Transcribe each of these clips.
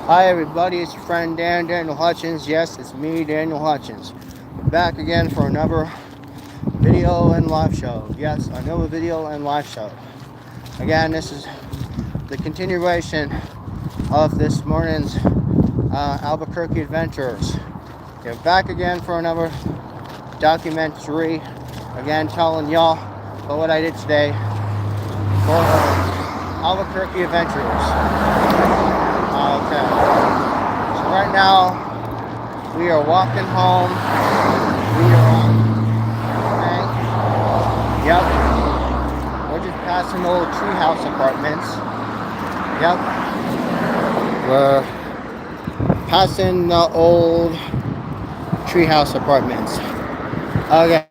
Hi everybody, it's your friend Daniel Hutchins. Yes, it's me, Daniel Hutchins. Back again for another video and live show. Yes, another video and live show. Again, this is the continuation of this morning's Albuquerque adventures. We're back again for another documentary. Again, telling y'all about what I did today for Albuquerque adventures. Okay. So right now we are walking home. We are on bank. Yep. We're just passing old treehouse apartments. Yep. We're passing the old treehouse apartments. Again.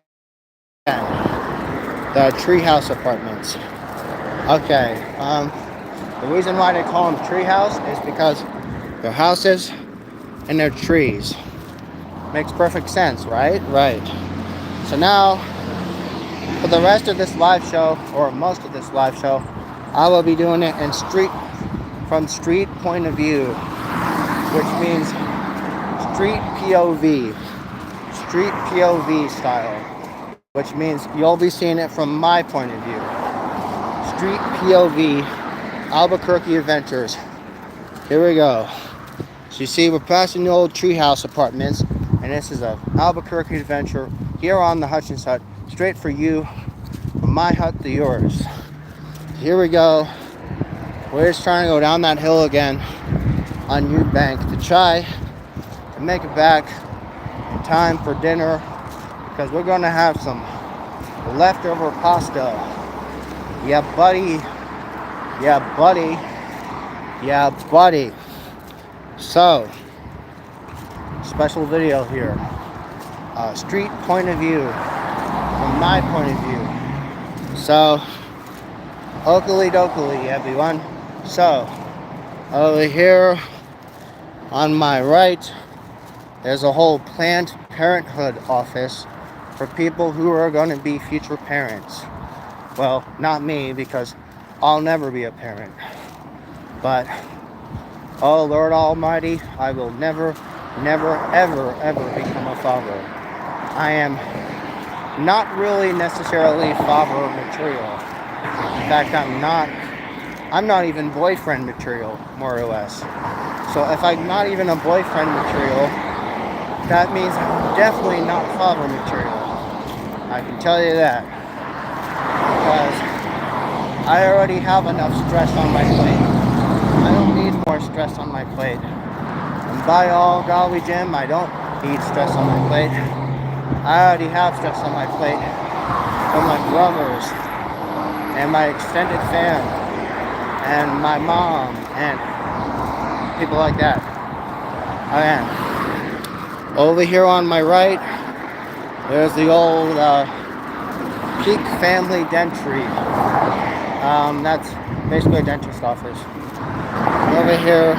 The treehouse apartments. Okay. The reason why they call them treehouse is because they're houses and they're trees. Makes perfect sense, right? Right. So now, for the rest of this live show, or most of this live show, I will be doing it in from street point of view, which means street POV, street POV style, which means you'll be seeing it from my point of view. Street POV, Albuquerque adventures. Here we go. So you see, we're passing the old treehouse apartments, and this is a Albuquerque adventure here on the Hutchins Hut, straight for you, from my hut to yours. Here we go. We're just trying to go down that hill again on Bank to try and make it back in time for dinner, because we're gonna have some leftover pasta. Yeah, buddy. Yeah, buddy. Yeah, buddy. So, special video here. Street point of view, from my point of view. So, oakley dokley, everyone. So, over here on my right, there's a whole Planned Parenthood office for people who are going to be future parents. Well, not me, because I'll never be a parent. But, oh Lord Almighty, I will never, ever become a father. I am not really necessarily father material. In fact, I'm not even boyfriend material, more or less. So if I'm not even a boyfriend material, that means I'm definitely not father material. I can tell you that. Because I already have enough stress on my plate. I don't need more stress on my plate. And by all golly Jim, I don't need stress on my plate. I already have stress on my plate from my brothers and my extended fam and my mom and people like that. Again, over here on my right, there's the old Peak Family Dentry. That's basically a dentist office. And over here,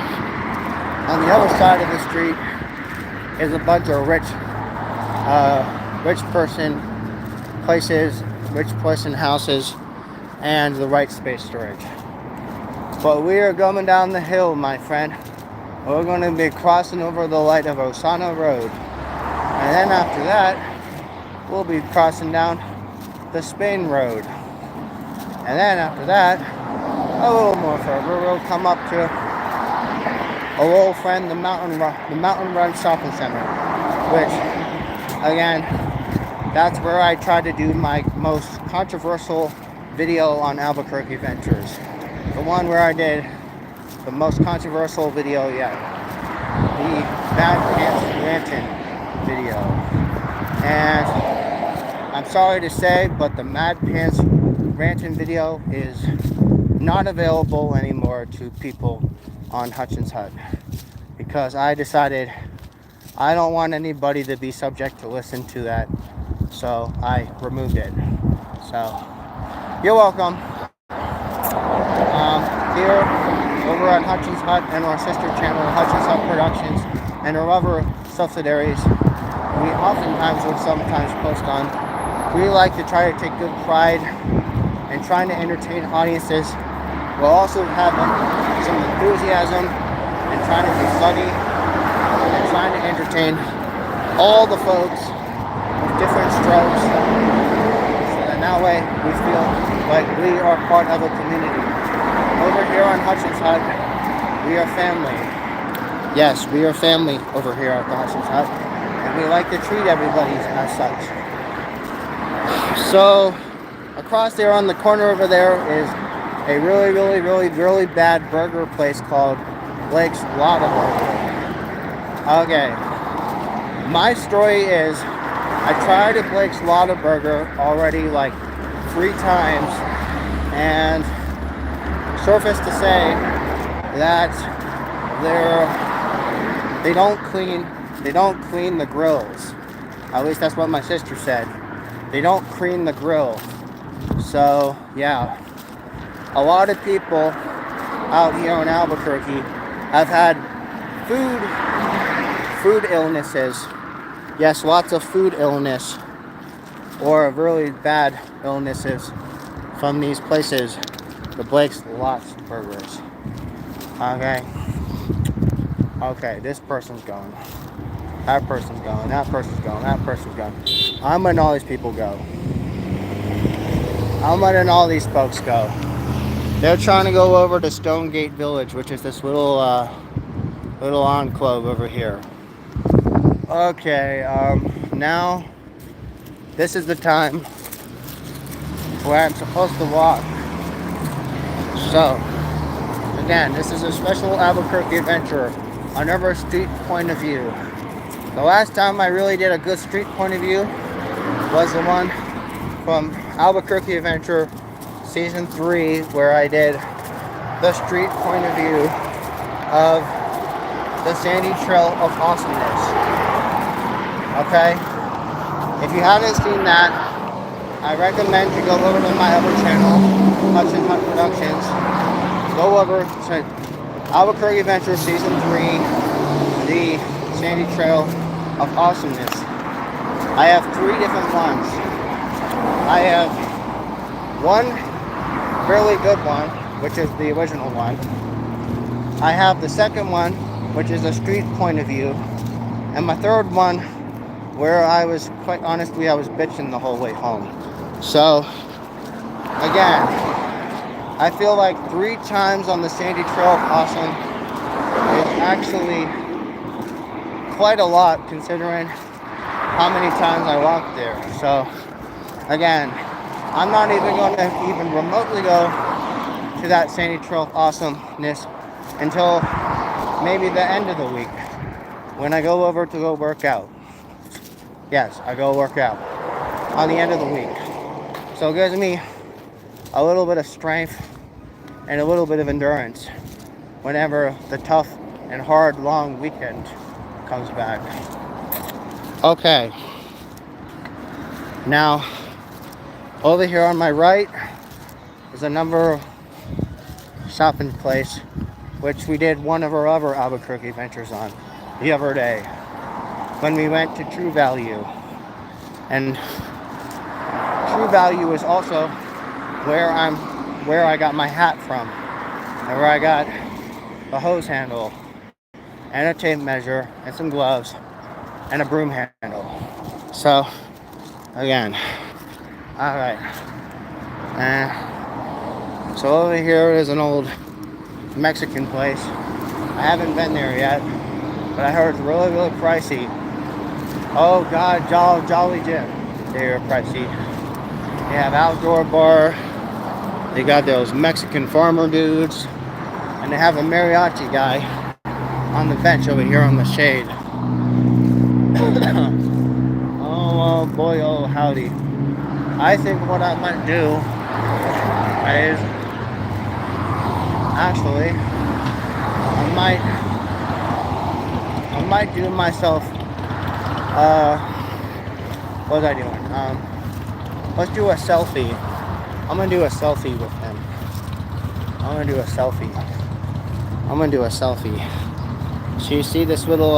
on the other side of the street, is a bunch of rich person places, rich person houses, and the right space storage. But we are going down the hill, my friend. We're going to be crossing over the light of Osana Road. And then after that, we'll be crossing down the Spain Road. And then after that, a little more further, we'll come up to our old friend, the Mountain Run Shopping Center, which, again, that's where I tried to do my most controversial video on Albuquerque Adventures. The one where I did the most controversial video yet. The Mad Pants Ranting video. And I'm sorry to say, but the Mad Pants Ranting video is not available anymore to people on Hutchins Hut, because I decided I don't want anybody to be subject to listen to that, so I removed it. So, you're welcome. Here, over at Hutchins Hut and our sister channel, Hutchins Hut Productions, and our other subsidiaries, we oftentimes would sometimes post on. We like to try to take good pride in trying to entertain audiences, while also having some enthusiasm and trying to be funny and trying to entertain all the folks with different strokes. And that way we feel like we are part of a community. Over here on Hutchins Hut, we are family. Yes, we are family over here at the Hutchins Hut, and we like to treat everybody as such. So, across there on the corner over there is a really bad burger place called Blake's Lava Burger. Okay, my story is I tried a Blake's Lava Burger already like 3 times, and surface to say that they don't clean the grills. At least that's what my sister said. They don't clean the grill. So yeah, a lot of people out here in Albuquerque have had food illnesses. Yes, lots of food illness or really bad illnesses from these places. The Blake's Lots Burgers. Okay, this person's going. That person's going. That person's going. That person's going. I'm letting all these people go. I'm letting all these folks go. They're trying to go over to Stonegate Village, which is this little enclave over here. Okay, now this is the time where I'm supposed to walk. So, again, this is a special Albuquerque adventure, another street point of view. The last time I really did a good street point of view was the one from Albuquerque Adventure Season 3, where I did the street point of view of the Sandy Trail of Awesomeness. Okay? If you haven't seen that, I recommend you go over to my other channel, Hutchins Hut Productions. Go over to Albuquerque Adventure Season 3, the Sandy Trail of Awesomeness. I have 3 different ones. I have one really good one, which is the original one. I have the second one, which is a street point of view. And my third one, where I was, quite honestly, I was bitching the whole way home. So, again, I feel like 3 times on the Sandy Trail of Awesome is actually quite a lot considering how many times I walked there. So, again, I'm not even going to even remotely go to that Sandy Trail of Awesomeness until maybe the end of the week when I go over to go work out. Yes, I go work out on the end of the week. So it gives me a little bit of strength and a little bit of endurance whenever the tough and hard long weekend comes back. Okay. Now, over here on my right is a number shopping place, which we did one of our other Albuquerque adventures on the other day when we went to True Value. And True Value is also where I got my hat from, and where I got a hose handle and a tape measure and some gloves and a broom handle. So again, all right. So over here is an old Mexican place. I haven't been there yet, but I heard it's really pricey. Oh God, Jolly Jim, they're pricey. They have outdoor bar. They got those Mexican farmer dudes, and they have a mariachi guy on the bench over here on the shade. Oh boy, oh howdy. I think what I might do is actually I might do myself what was I doing? Let's do a selfie. I'm gonna do a selfie with him. I'm gonna do a selfie. So you see this little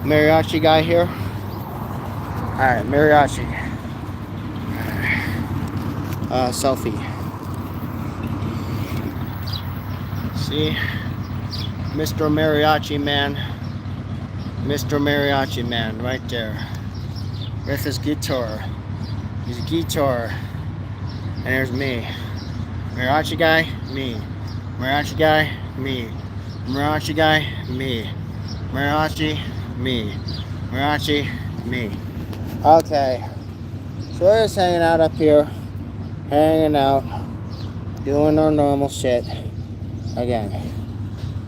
mariachi guy here? Alright, mariachi. Selfie. See? Mr. Mariachi Man. Mr. Mariachi Man right there. With his guitar. His guitar. And there's me. Mariachi guy, me. Mariachi guy, me. Mariachi guy, me. Mariachi, me. Mariachi, me. Okay. So we're just hanging out up here. Hanging out. Doing our normal shit. Again.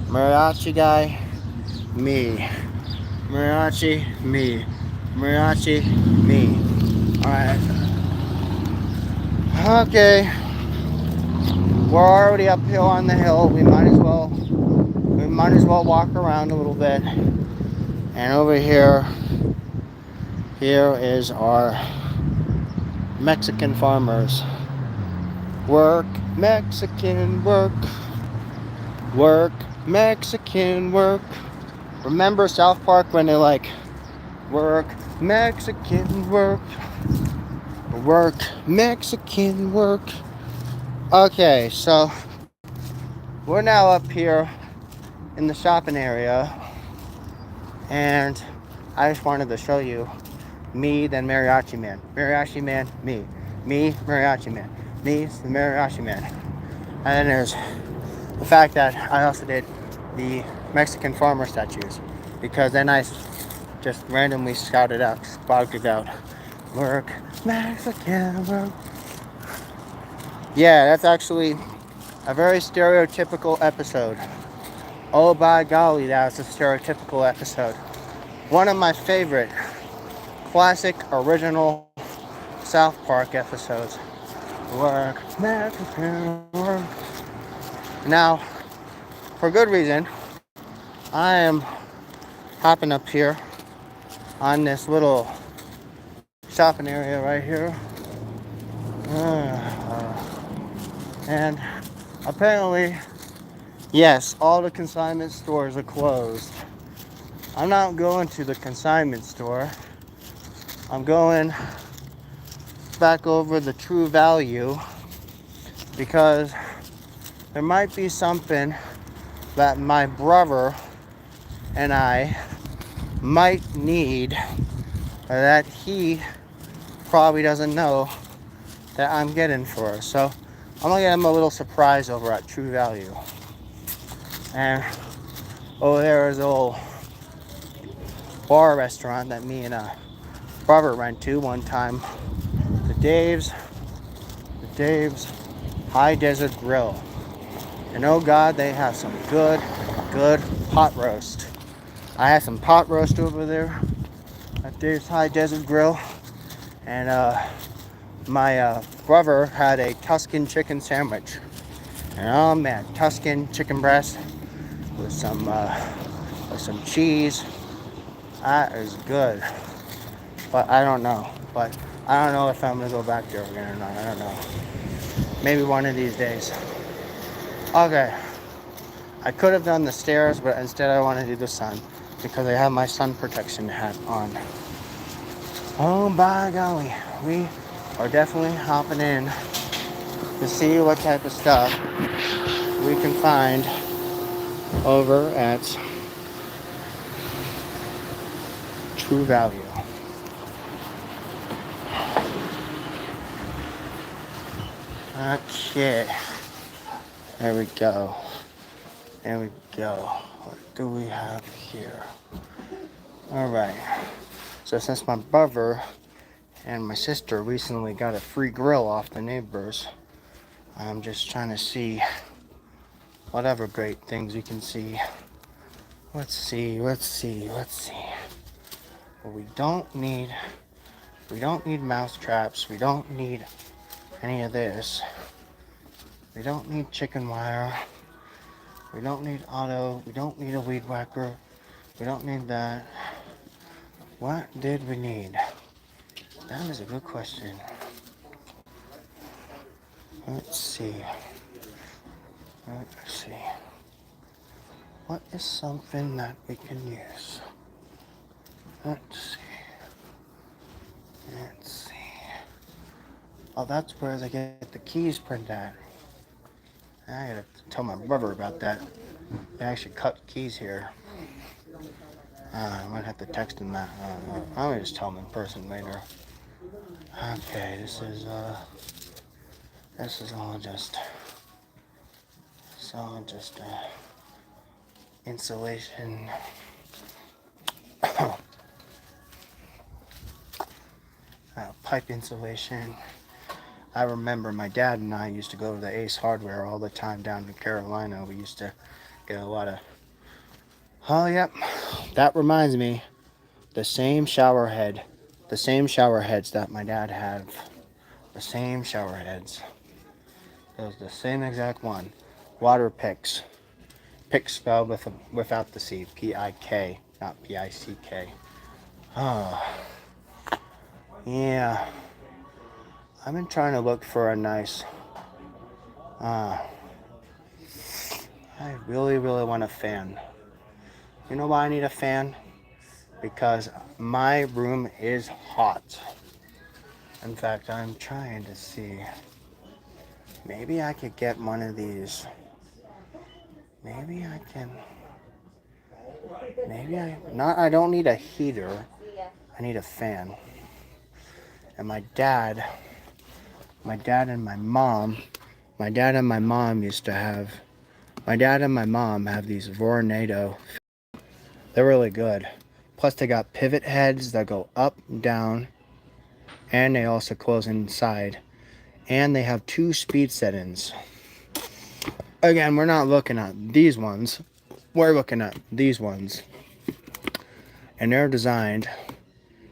Mariachi guy, me. Mariachi, me. Mariachi, me. Alright. Okay. We're already uphill on the hill. We might as well walk around a little bit. And over here is our Mexican farmers. Work, Mexican work. Work, Mexican work. Remember South Park when they're like, work, Mexican work. Work, Mexican work. Okay, so we're now up here in the shopping area, and I just wanted to show you me, then Mariachi Man. Mariachi Man, me. Me, Mariachi Man. Me, the Mariachi Man. And then there's the fact that I also did the Mexican farmer statues, because then I just randomly spouted out. Work, Mexican work. Yeah, that's actually a very stereotypical episode. Oh, by golly, that was a stereotypical episode. One of my favorite classic original South Park episodes. Work, Mexican work. Now, for good reason, I am hopping up here on this little shopping area right here. And apparently, yes, all the consignment stores are closed. I'm not going to the consignment store. I'm going back over the True Value, because there might be something that my brother and I might need that he probably doesn't know that I'm getting for us. So I'm gonna get him a little surprise over at True Value. And over there is an old bar restaurant that me and Robert went to one time. The Dave's High Desert Grill. And oh God, they have some good pot roast. I had some pot roast over there at Dave's High Desert Grill. And my brother had a Tuscan chicken sandwich. And oh man, Tuscan chicken breast with some cheese. That is good. But I don't know. But I don't know if I'm gonna go back there again or not. I don't know. Maybe one of these days. Okay. I could have done the stairs, but instead I want to do the sun, because I have my sun protection hat on. Oh by golly, we are definitely hopping in to see what type of stuff we can find over at True Value. Okay, there we go. What do we have here? Alright, so since my brother and my sister recently got a free grill off the neighbors, I'm just trying to see whatever great things we can see. Let's see. Well, we don't need mouse traps. We don't need any of this. We don't need chicken wire. We don't need auto. We don't need a weed whacker. We don't need that. What did we need? That is a good question. Let's see. What is something that we can use? Let's see. Oh, that's where they get the keys printed at. I gotta tell my brother about that. They actually cut keys here. I might have to text him that. I'm gonna just tell him in person later. Okay, this is all just insulation. Pipe insulation. I remember my dad and I used to go to the Ace Hardware all the time down in Carolina. We used to get a lot of. Oh, yep. That reminds me. The same shower heads that my dad had. The same shower heads. It was the same exact one. Water picks. Picks spelled without the C. P-I-K, not P-I-C-K. Oh. Yeah. I've been trying to look for a nice. I really, really want a fan. You know why I need a fan? Because my room is hot. In fact, I'm trying to see. Maybe I could get one of these. Maybe I can. I don't need a heater. I need a fan. And my dad and my mom used to have. My dad and my mom have these Vornado. They're really good. Plus they got pivot heads that go up, down, and they also close inside. And they have 2 speed settings. Again, we're not looking at these ones. We're looking at these ones. And they're designed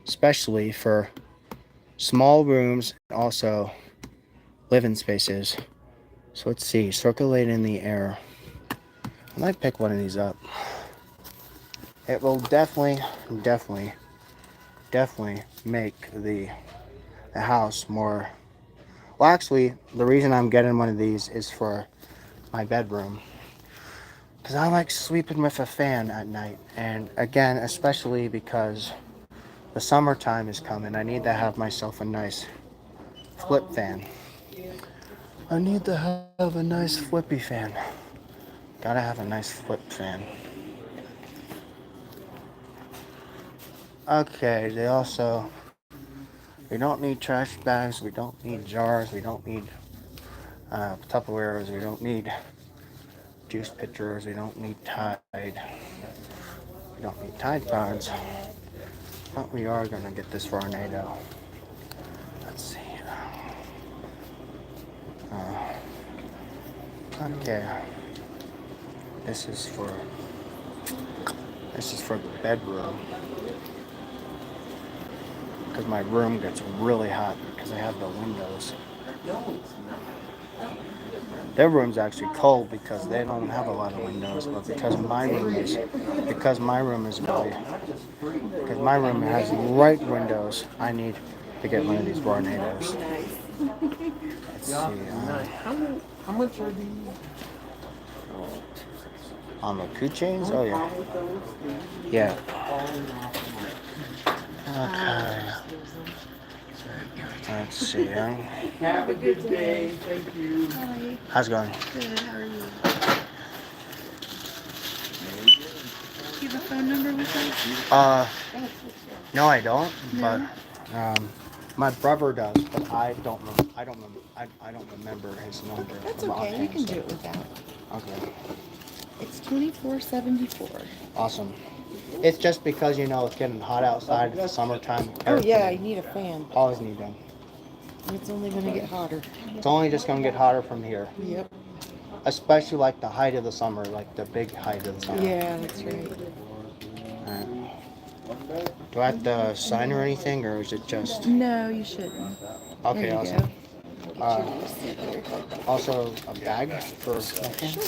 especially for small rooms, also living spaces. So let's see, circulate in the air. I might pick one of these up. It will definitely make the house more. Well, actually, the reason I'm getting one of these is for my bedroom. Because I like sleeping with a fan at night. And again, especially because the summertime is coming, I need to have myself a nice flip fan. I need to have a nice flippy fan. Gotta have a nice flip fan. Okay, we don't need trash bags, we don't need jars, we don't need Tupperwares, we don't need juice pitchers, we don't need Tide. We don't need Tide Pods. But we are gonna get this Vornado. Let's see. Okay. This is for the bedroom. Because my room gets really hot because I have the windows. Their room's actually cold because they don't have a lot of windows, but because my room has right windows, I need to get one of these Vornados. Let's see. How much are these? On the keychains? Oh yeah. Yeah. Okay. Let's see. Have a good day. Thank you. Hi. How's it going? Good. How are you? Do you have a phone number with us? No, I don't. No? But my brother does. But I don't remember his number. That's okay. We can do it without. Okay. It's 2474. Awesome. It's just because it's getting hot outside. It's summertime. Oh yeah, you need a fan. Always need them. It's only going to get hotter. It's only just gonna get hotter from here. Yep. Especially like the height of the summer, like the big height of the summer. Yeah, that's right. Do I have to sign or anything, or is it just? No, you shouldn't. Okay, there you awesome. Go. Get your receipt here. Also a bag for smoking? Sure.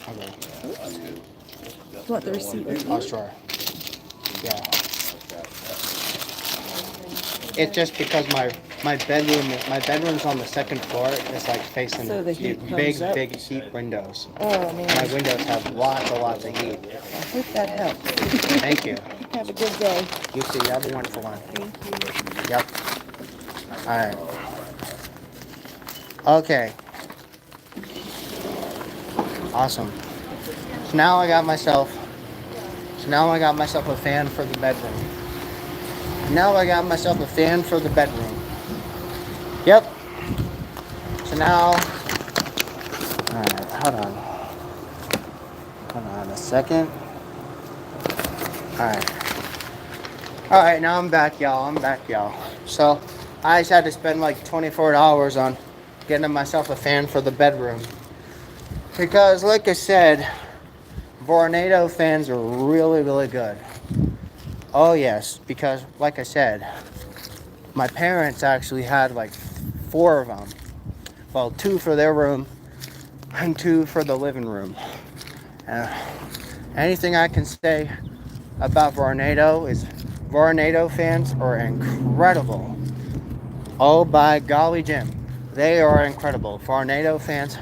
Okay. You want the receipt with you? Oh, sure. Yeah. It's just because my bedroom's on the second floor. It's like facing So the heat big comes up. heat windows. Oh man. My windows have lots of heat. I hope that helps. Thank you. Have a good day. You too. You have a wonderful one. Thank you. Yep. All right. Okay. Awesome. So now I got myself. So now I got myself a fan for the bedroom. Now I got myself a fan for the bedroom. Yep. So now, alright, hold on a second. Alright, now I'm back, y'all. So, I just had to spend like $24 on getting myself a fan for the bedroom. Because, like I said, Vornado fans are really, really good. Oh, yes, because, like I said, my parents actually had like 4 of them. Well, 2 for their room and 2 for the living room. Anything I can say about Vornado is Vornado fans are incredible. Oh, by golly, Jim. They are incredible. Vornado fans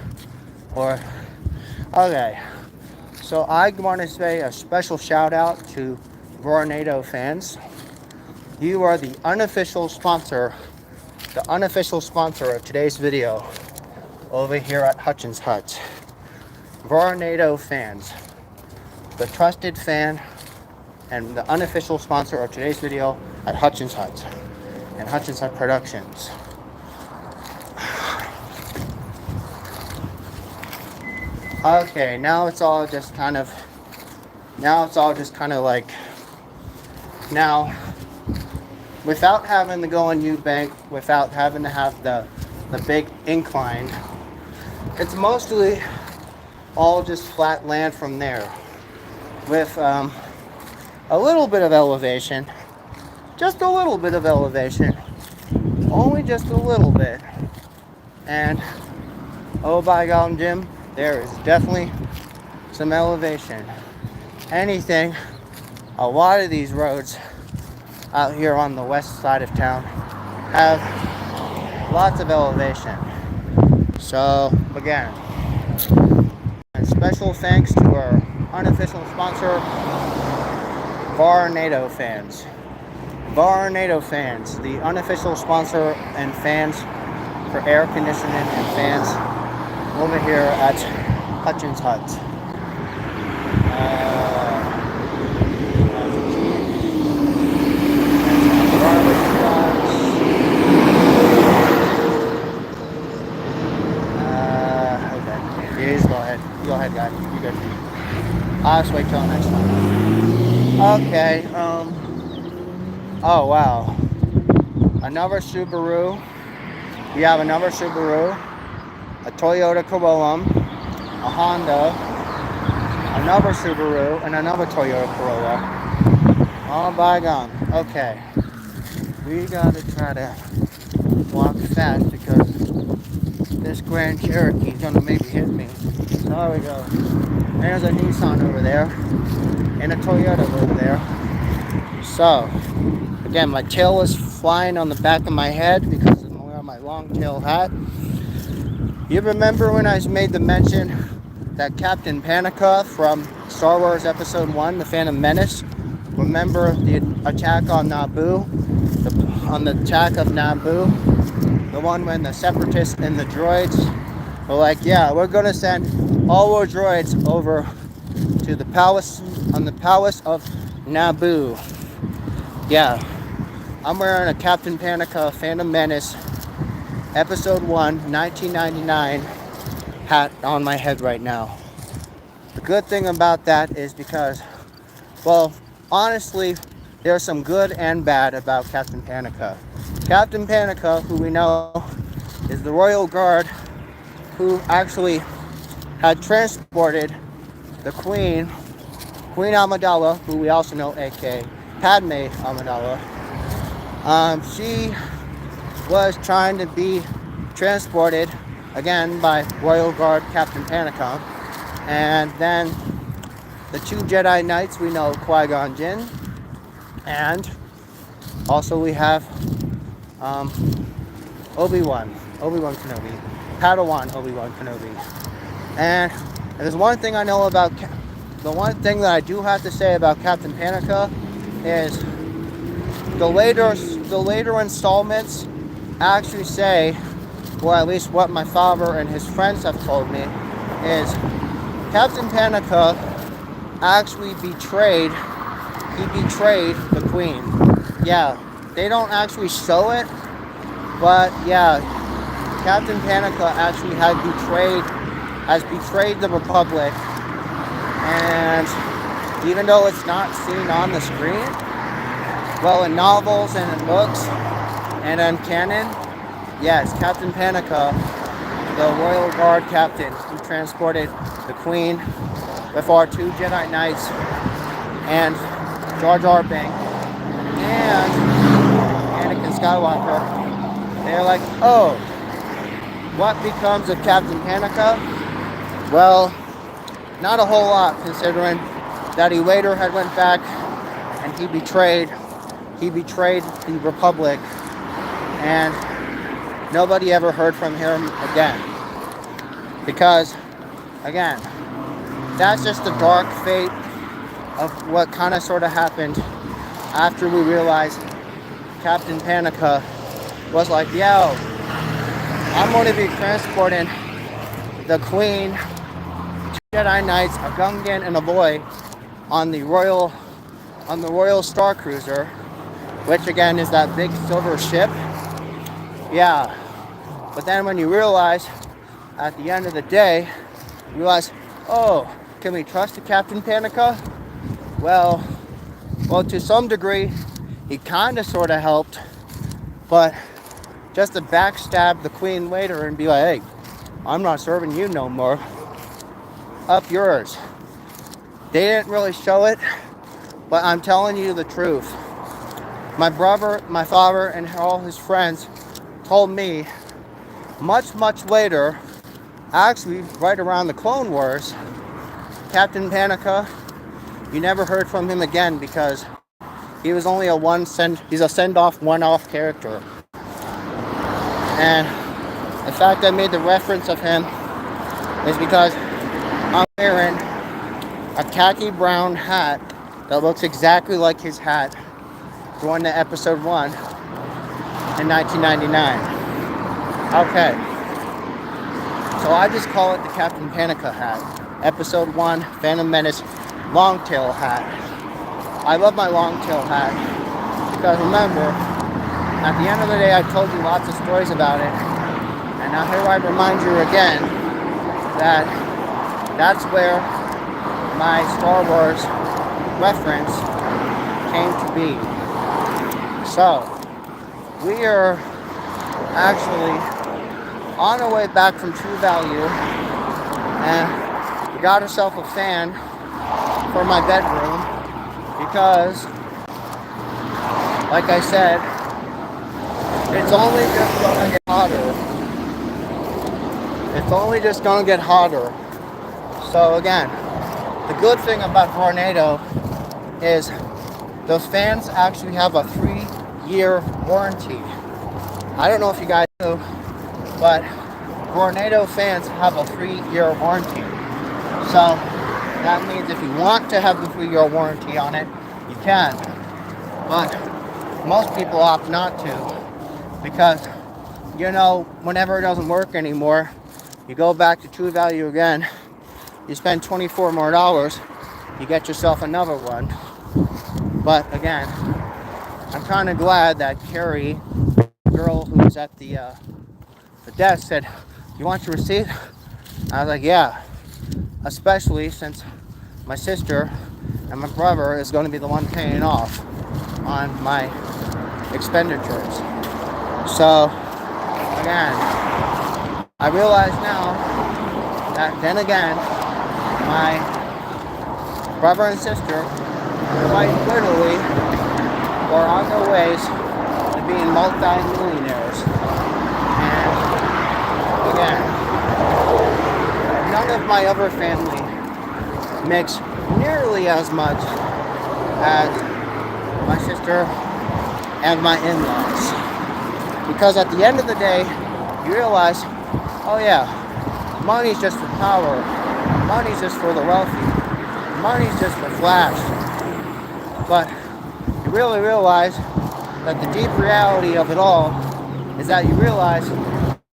are... Okay. So I want to say a special shout out to Vornado fans. You are the unofficial sponsor of today's video over here at Hutchins Hut. Vornado fans, the trusted fan and the unofficial sponsor of today's video at Hutchins Hut and Hutchins Hut Productions. Okay, now it's all just kind of like, now, without having to go on Eubank, without having to have the big incline, it's mostly all just flat land from there, with a little bit of elevation, just a little bit of elevation, only just a little bit, and oh by God, Jim, there is definitely some elevation. A lot of these roads out here on the west side of town have lots of elevation. So again, and special thanks to our unofficial sponsor, Vornado fans. Vornado fans, the unofficial sponsor and fans for air conditioning and fans over here at Hutchins Hut. Okay. Go ahead, guy. You good. I'll just wait till next time. Okay. Oh wow. Another Subaru. We have another Subaru, a Toyota Corolla, a Honda, another Subaru, and another Toyota Corolla. All bygone. Okay. We gotta try to walk fast because this Grand Cherokee is gonna maybe hit me. So there we go. There's a Nissan over there and a Toyota over there. So again, my tail is flying on the back of my head because I'm wearing my long tail hat. You remember when I made the mention that Captain Panica from Star Wars Episode 1, The Phantom Menace, remember the attack on Naboo? On the attack of Naboo? The one when the Separatists and the droids were like, yeah, we're going to send all our droids over to the palace, on the palace of Naboo. Yeah, I'm wearing a Captain Panica Phantom Menace Episode 1, 1999 hat on my head right now. The good thing about that is because, well, honestly, there's some good and bad about Captain Panica. Captain Panica, who we know is the royal guard who actually had transported the Queen Amidala, who we also know aka Padme Amidala. She was trying to be transported again by royal guard Captain Panica, and then the 2 Jedi Knights we know, Qui-Gon Jinn, and also we have Obi-Wan Kenobi, Padawan Obi-Wan Kenobi. And there's one thing I know about, the one thing that I do have to say about Captain Panica is the later installments actually say, or at least what my father and his friends have told me, is Captain Panica actually betrayed. He betrayed the queen. Yeah, they don't actually show it, but yeah, Captain Panico actually has betrayed the Republic, and even though it's not seen on the screen, well, in novels and in books and in canon, yes, Captain Panico, the Royal Guard captain who transported the Queen with our two Jedi Knights and Jar Jar Binks and Anakin Skywalker, they're like, oh, what becomes of Captain Panico? Well, not a whole lot, considering that he later had went back and he betrayed the Republic, and nobody ever heard from him again. Because, again, that's just the dark fate of what kind of sort of happened after we realized Captain Panico was like, yo, I'm going to be transporting the Queen, two Jedi Knights, a Gungan, and a boy on the Royal Star Cruiser, which again is that big silver ship. Yeah, but then when you realize at the end of the day, you realize, oh, can we trust the Captain Panico? Well, to some degree, he kind of sort of helped, but just to backstab the Queen later and be like, hey, I'm not serving you no more. Up yours. They didn't really show it, but I'm telling you the truth. My brother, my father, and all his friends told me much later, actually right around the Clone Wars, Captain Panico, you never heard from him again because he was only he's a send-off, one-off character. And the fact I made the reference of him is because I'm wearing a khaki brown hat that looks exactly like his hat going to episode 1 in 1999. Okay. So I just call it the Captain Panico hat. Episode 1, Phantom Menace long tail hat. I love my long tail hat because remember, at the end of the day, I told you lots of stories about it, and now here I remind you again that that's where my Star Wars reference came to be. So, we are actually on our way back from True Value, and we got ourselves a fan for my bedroom because, like I said, it's only just gonna get hotter. It's only just gonna get hotter. So again, the good thing about Vornado is those fans actually have a 3-year warranty. I don't know if you guys know, but Vornado fans have a 3-year warranty. So that means if you want to have the 3-year warranty on it, you can. But most people opt not to. Because, you know, whenever it doesn't work anymore, you go back to True Value again, you spend $24 more, you get yourself another one. But again, I'm kind of glad that Carrie, the girl who was at the desk, said, you want your receipt? I was like, yeah, especially since my sister and my brother is going to be the one paying off on my expenditures. So, again, I realize now that then again, my brother and sister quite literally were on their ways to being multi-millionaires. And again, none of my other family makes nearly as much as my sister and my in-laws. Because at the end of the day, you realize, oh yeah, money's just for power. Money's just for the wealthy. Money's just for flash. But you really realize that the deep reality of it all is that you realize,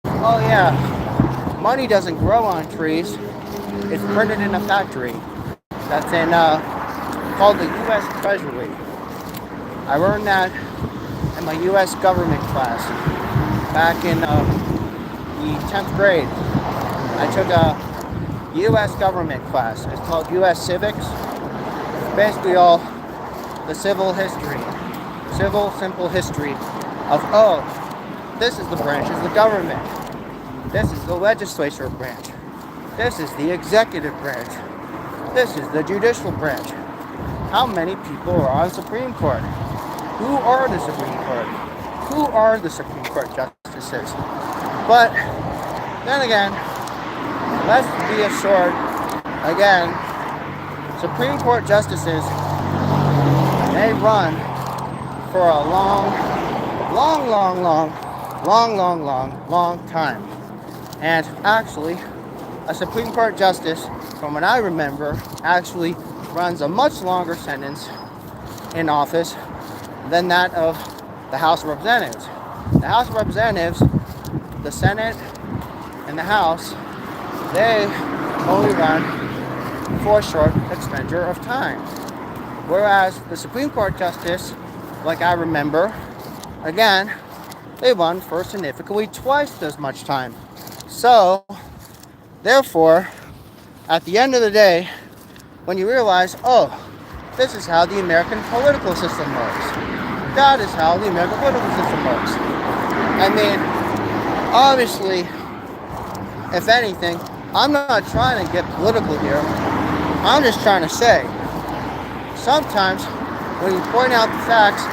oh yeah, money doesn't grow on trees. It's printed in a factory. that's in called the U.S. Treasury. I learned that in my U.S. government class back in the 10th grade. I took a U.S. government class. It's called U.S. Civics. It's basically all the civil history, simple history of, oh, this is the branches of the government. This is the legislature branch. This is the executive branch. This is the judicial branch. How many people are on the Supreme Court? Who are the Supreme Court? Who are the Supreme Court justices? But then again, let's be assured, again, Supreme Court justices, they run for a long time. And actually, a Supreme Court justice, from what I remember, actually runs a much longer sentence in office than that of the House of Representatives. The House of Representatives, the Senate, and the House, they only run for a short expenditure of time. Whereas the Supreme Court justice, like I remember, again, they run for significantly twice as much time. So, therefore, at the end of the day, when you realize, oh, this is how the American political system works. That is how the American political system works. I mean, obviously, if anything, I'm not trying to get political here. I'm just trying to say, sometimes when you point out the facts,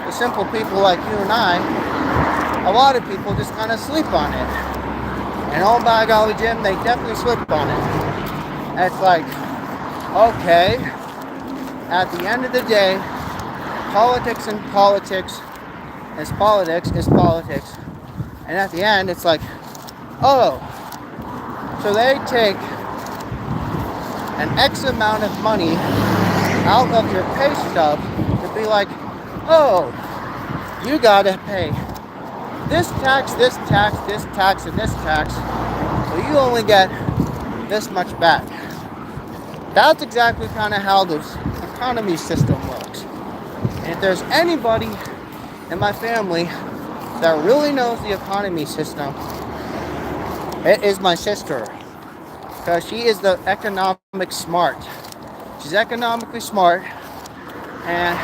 the simple people like you and I, a lot of people just kind of sleep on it. And oh my golly, Jim, they definitely sleep on it. And it's like, okay, at the end of the day, politics is politics. And at the end, it's like, oh, so they take an X amount of money out of your pay stub to be like, oh, you gotta pay this tax, and this tax, so you only get this much back. That's exactly kind of how this economy system works. And if there's anybody in my family that really knows the economy system, it is my sister. Because she is the economic smart. She's economically smart. And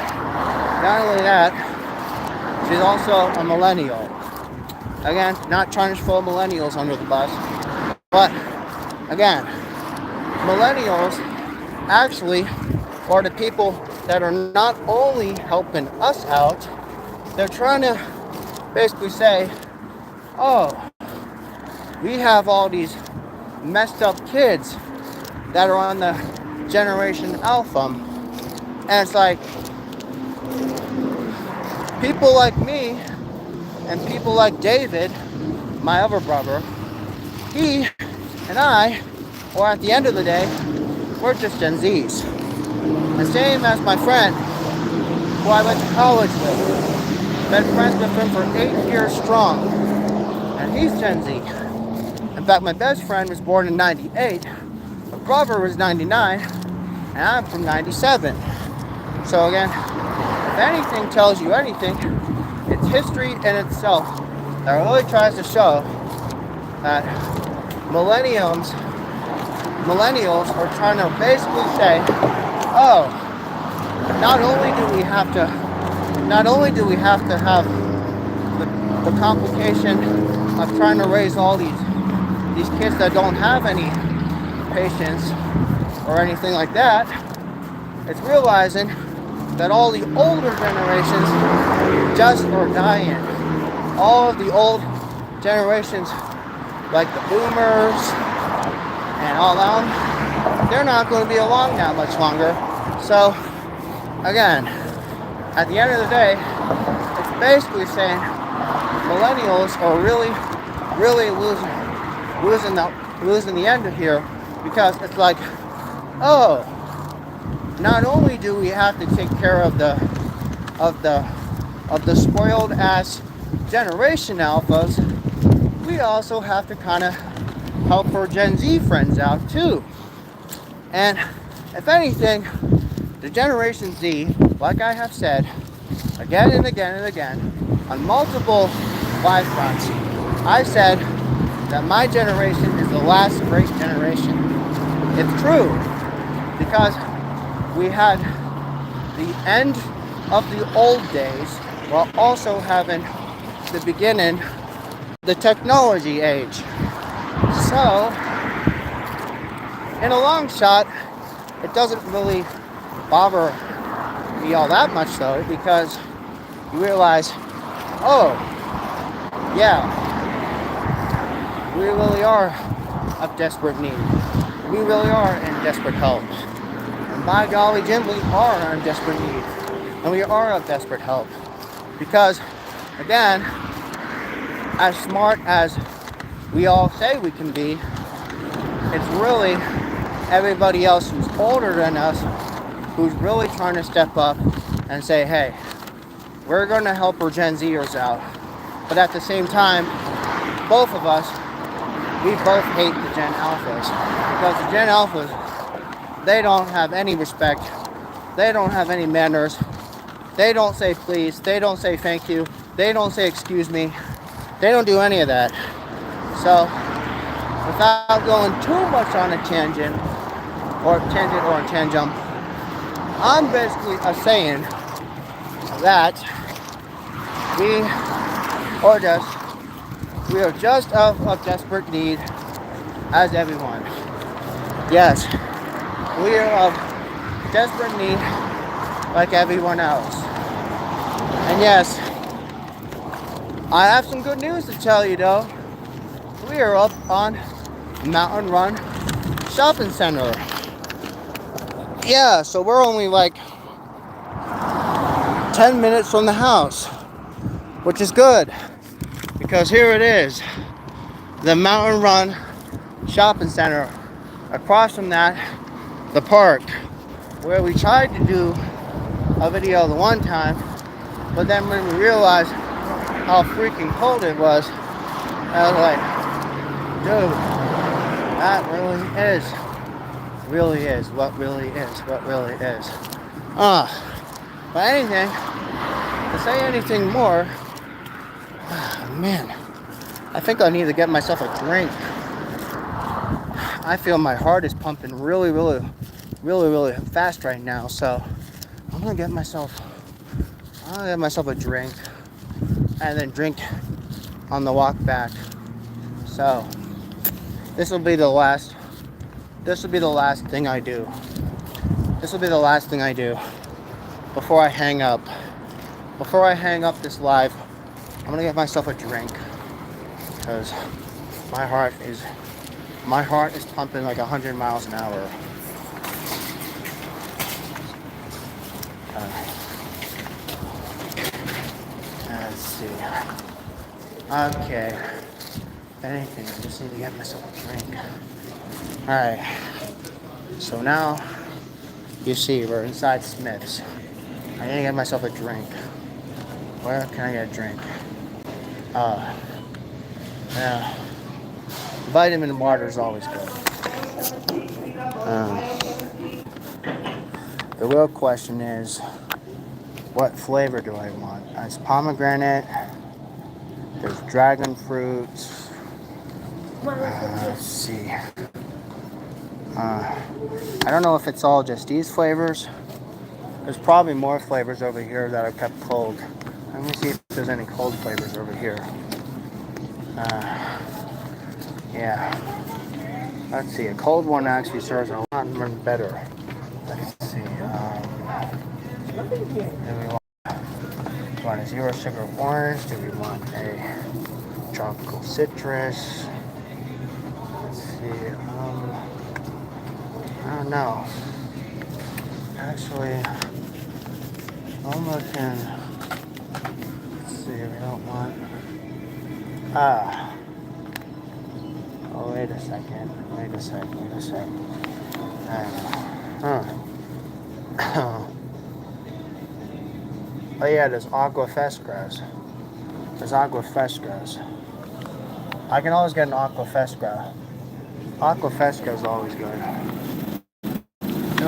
not only that, she's also a millennial. Again, not trying to throw millennials under the bus. But, again, millennials actually are the people that are not only helping us out, they're trying to basically say, oh, we have all these messed up kids that are on the Generation Alpha. And it's like, people like me and people like David, my other brother, he and I, or at the end of the day, we're just Gen Zs. The same as my friend, who I went to college with. Been friends with him for 8 years strong. And he's Gen Z. In fact, my best friend was born in 98. My brother was 99. And I'm from 97. So again, if anything tells you anything, it's history in itself that really tries to show that millennials are trying to basically say, oh, not only do we have to have the complication of trying to raise all these kids that don't have any patience or anything like that, it's realizing that all the older generations just are dying. All of the old generations, like the boomers and all them, they're not going to be along that much longer. So, again, at the end of the day, it's basically saying millennials are really losing the end of here, because it's like, oh, not only do we have to take care of the spoiled ass Generation Alphas, we also have to kind of help our Gen Z friends out too. And if anything, the Generation Z, like I have said again and again and again, on multiple live fronts, I said that my generation is the last great generation. It's true, because we had the end of the old days while also having the beginning of the technology age. So, in a long shot, it doesn't really bother me all that much though, because you realize, oh, yeah, we really are of desperate need. We really are in desperate help. And by golly, Jim, we are in desperate need. And we are of desperate help. Because, again, as smart as we all say we can be, it's really everybody else who's older than us who's really trying to step up and say, hey, we're going to help our Gen Zers out. But at the same time, both of us, we both hate the Gen Alphas. Because the Gen Alphas, they don't have any respect. They don't have any manners. They don't say please. They don't say thank you. They don't say excuse me. They don't do any of that. So, without going too much on a tangent, or a tangent, I'm basically saying that we are just of desperate need as everyone. Yes, we are of desperate need like everyone else. And yes, I have some good news to tell you though. We are up on Mountain Run Shopping Center. Yeah, so we're only like 10 minutes from the house, which is good, because here it is, the Mountain Run Shopping Center. Across from that, the park, where we tried to do a video the one time, but then when we realized how freaking cold it was, I was like, dude, that really is what really is. But anything, to say anything more, man, I think I need to get myself a drink. I feel my heart is pumping really fast right now, so I'm gonna get myself a drink and then drink on the walk back. So this will be the last thing I do. This will be the last thing I do before I hang up. Before I hang up this live, I'm gonna get myself a drink, because my heart is pumping like 100 miles an hour. Let's see. Okay. If anything, I just need to get myself a drink. Alright. So now, you see, we're inside Smith's. I need to get myself a drink. Where can I get a drink? Yeah. Vitamin water is always good. The real question is, what flavor do I want? It's pomegranate. There's dragon fruits. Let's see. I don't know if it's all just these flavors. There's probably more flavors over here that are kept cold. Let me see if there's any cold flavors over here. Yeah. Let's see. A cold one actually serves a lot better. Let's see. Do we want a zero sugar orange? Do we want a tropical citrus? Let's see. I don't know. Actually, I'm looking. Let's see. We don't want. Oh, wait a second. Oh yeah, there's agua frescas. I can always get an agua fresca. Agua fresca is always good.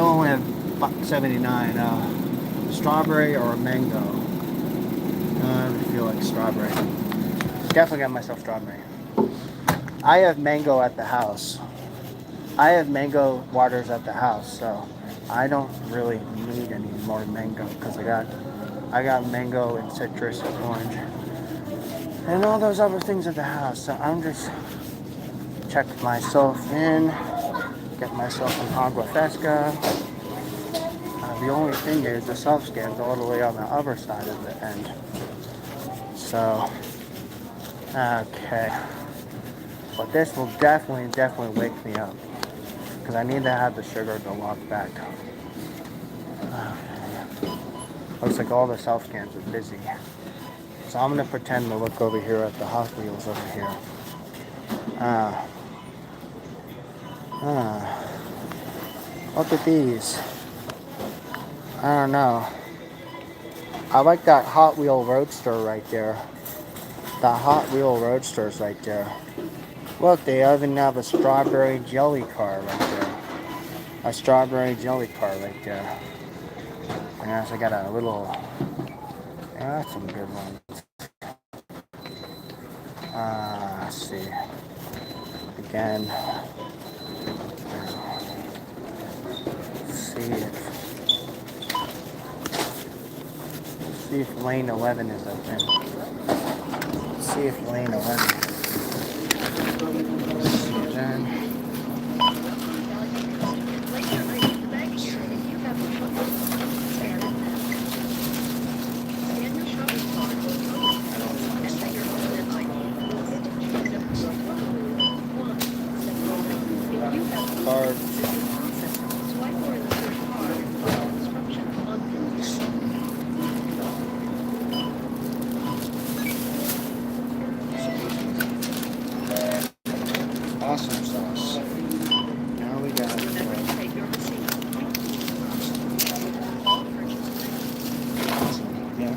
only have $1.79. Strawberry or mango? I feel like strawberry. Definitely got myself strawberry. I have mango at the house. I have mango waters at the house, so I don't really need any more mango because I got mango and citrus and orange and all those other things at the house. So I'm just check myself in, get myself an agua fresca. The only thing is the self-scan's all the way on the other side of the end. So, okay. But this will definitely wake me up. Because I need to have the sugar to walk back. Okay. Looks like all the self-scans are busy. So I'm going to pretend to look over here at the Hot Wheels over here. Look at these. I don't know. I like that Hot Wheel Roadster right there. The Hot Wheel Roadster's right there. Look, they even have a strawberry jelly car right there. A strawberry jelly car right there. And I also got a little... Yeah, that's some good ones. Let's see. Again. See if lane 11 is open. Let's see if lane 11 is in. Card. Awesome sauce. Now we got it. Yeah.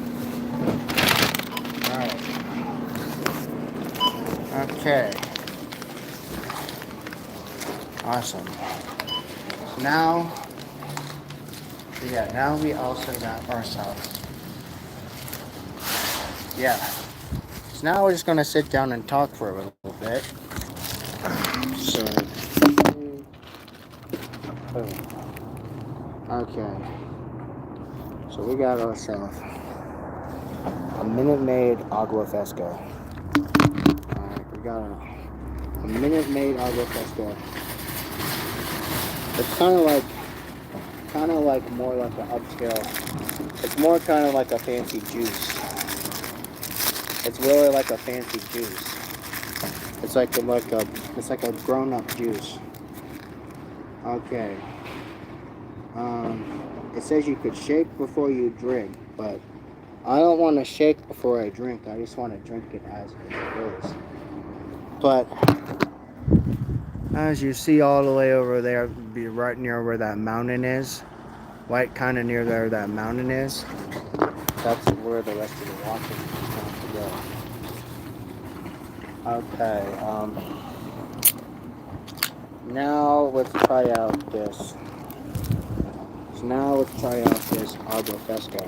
Alright. Okay. Awesome. Now we also got ourselves. Yeah. So now we're just gonna sit down and talk for a little bit. So, okay. So we got ourselves a Minute Maid Agua Fresca. Alright, we got a Minute Maid Agua Fresca. It's kind of like more like an upscale. It's more kind of like a fancy juice. It's really like a fancy juice. It's like a grown-up juice. Okay. It says you could shake before you drink, but I don't want to shake before I drink. I just want to drink it as it is. But as you see all the way over there, be right near where that mountain is, right kind of near there that mountain is, that's where the rest of the walking is going to go. Okay, now let's try out this. So now let's try out this Agua Fresca.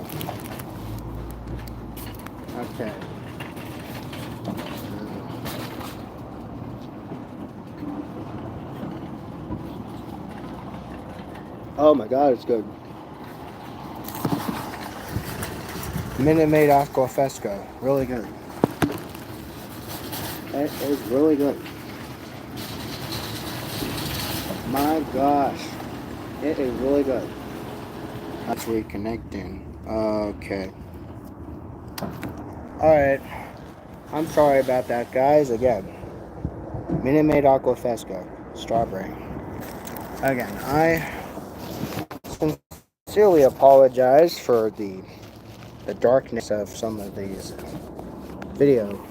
Okay. Oh my god, it's good. Minute Maid Agua Fresca. Really good. It is really good. My gosh. It is really good. That's reconnecting. Okay. Alright. I'm sorry about that, guys. Again. Minute Maid Agua Fresca. Strawberry. Again, I sincerely apologize for the darkness of some of these video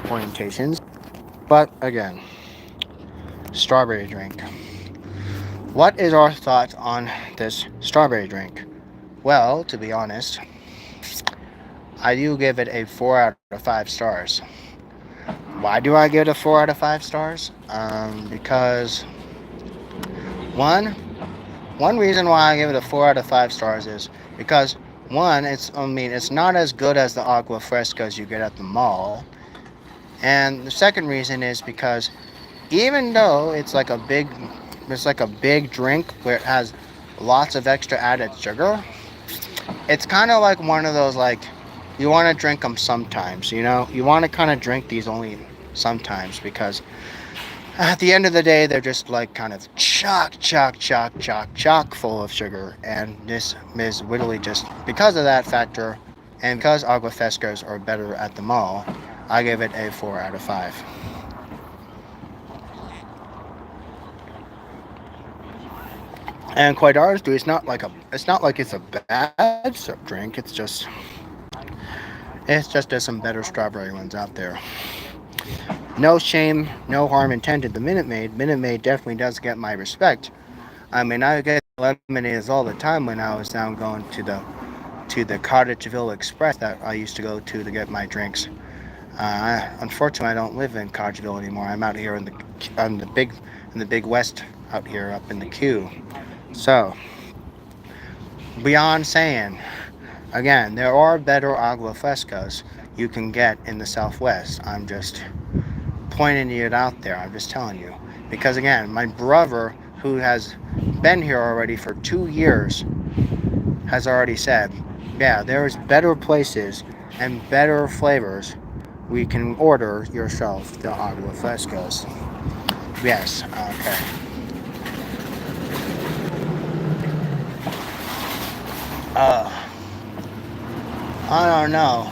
orientations. But again, strawberry drink. What is our thoughts on this strawberry drink? Well, to be honest, I do give it a 4 out of 5 stars. Why do I give it a 4 out of 5 stars? Because one one reason why I give it a 4 out of 5 stars is because one, it's not as good as the agua frescas you get at the mall, and the second reason is because even though it's like a big drink where it has lots of extra added sugar, it's kind of like one of those like you want to drink them sometimes, you want to kind of drink these only sometimes because at the end of the day they're just like kind of chock full of sugar, and this is literally just because of that factor, and because agua frescas are better at the mall, I give it a 4 out of 5. And quite honestly, it's not like it's a bad drink. It's just there's some better strawberry ones out there. No shame, no harm intended. The Minute Maid definitely does get my respect. I mean, I get lemonades all the time when I was down going to the Cottageville Express that I used to go to get my drinks. Unfortunately, I don't live in Cottageville anymore. I'm out here in the big West, out here up in the Q. So beyond saying, again, there are better agua frescas you can get in the Southwest. I'm just pointing it out there. I'm just telling you. Because again, my brother, who has been here already for 2 years, has already said, yeah, there's better places and better flavors. We can order yourself the agua frescas. Yes, okay. Uh, I don't know.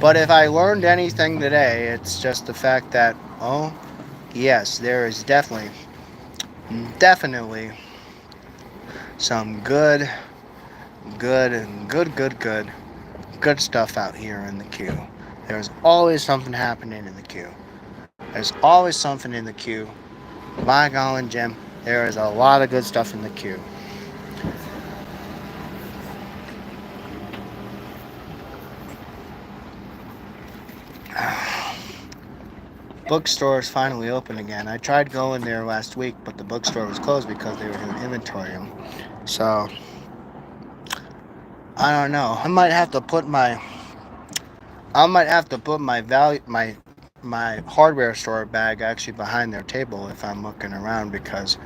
But if I learned anything today, it's just the fact that, oh, yes, there is definitely some good stuff out here in the queue. There's always something happening in the queue. There's always something in the queue. By golly, Jim, there is a lot of good stuff in the queue. Bookstore is finally open again. I tried going there last week, but the bookstore was closed because they were doing inventory. So I don't know. I might have to put my hardware store bag actually behind their table if I'm looking around, because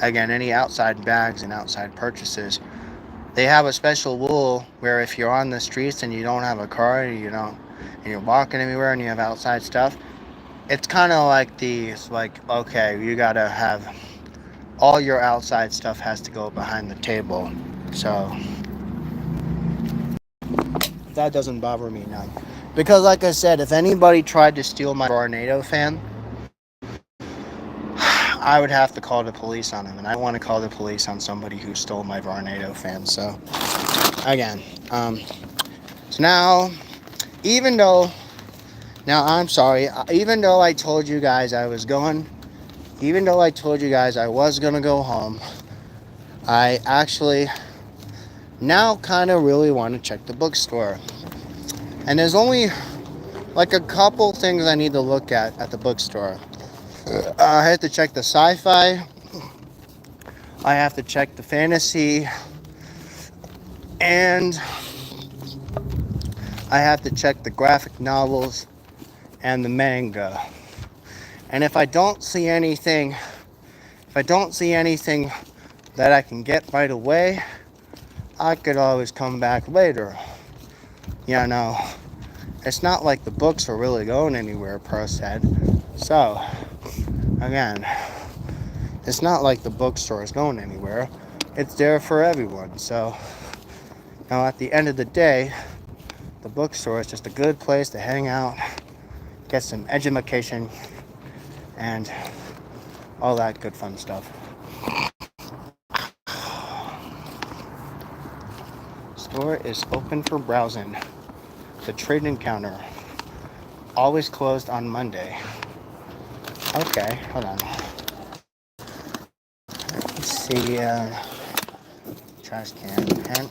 again, any outside bags and outside purchases, they have a special rule where if you're on the streets and you don't have a car and you're walking anywhere and you have outside stuff, it's kind of like it's like, okay, you gotta have all your outside stuff has to go behind the table. So that doesn't bother me none. Because like I said, if anybody tried to steal my Tornado fan, I would have to call the police on him, and I don't want to call the police on somebody who stole my Tornado fan. So again, so now, even though now I'm sorry, even though I told you guys I was gonna go home, I actually now kind of really want to check the bookstore. And there's only like a couple things I need to look at the bookstore. I have to check the sci-fi. I have to check the fantasy. And I have to check the graphic novels and the manga. And if I don't see anything that I can get right away, I could always come back later. You know, it's not like the books are really going anywhere per se. So, again, it's not like the bookstore is going anywhere. It's there for everyone. So, now at the end of the day, the bookstore is just a good place to hang out, get some education, and all that good fun stuff. Store is open for browsing. The trade-in counter, always closed on Monday. Okay, hold on. Let's see, trash can, pen.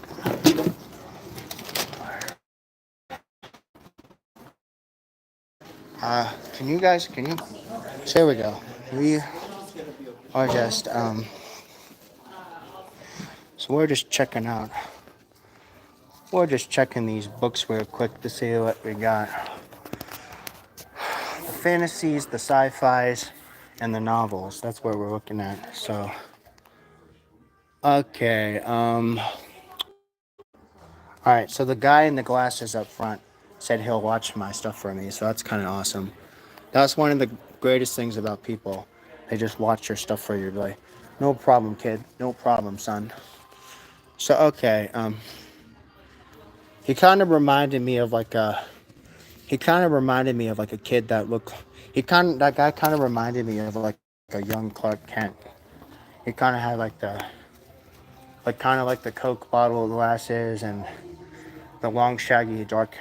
Can you, there we go. We are just, So we're just checking out. We're just checking these books real quick to see what we got. The fantasies, the sci-fis, and the novels. That's where we're looking at. So, okay. All right. So the guy in the glasses up front said he'll watch my stuff for me. So that's kind of awesome. That's one of the greatest things about people. They just watch your stuff for you. Like, no problem, kid. No problem, son. So okay. He kind of reminded me of like a. He kind of reminded me of like a kid that looked. That guy kind of reminded me of like a young Clark Kent. He kind of had like the. Like kind of like the Coke bottle glasses and the long shaggy dark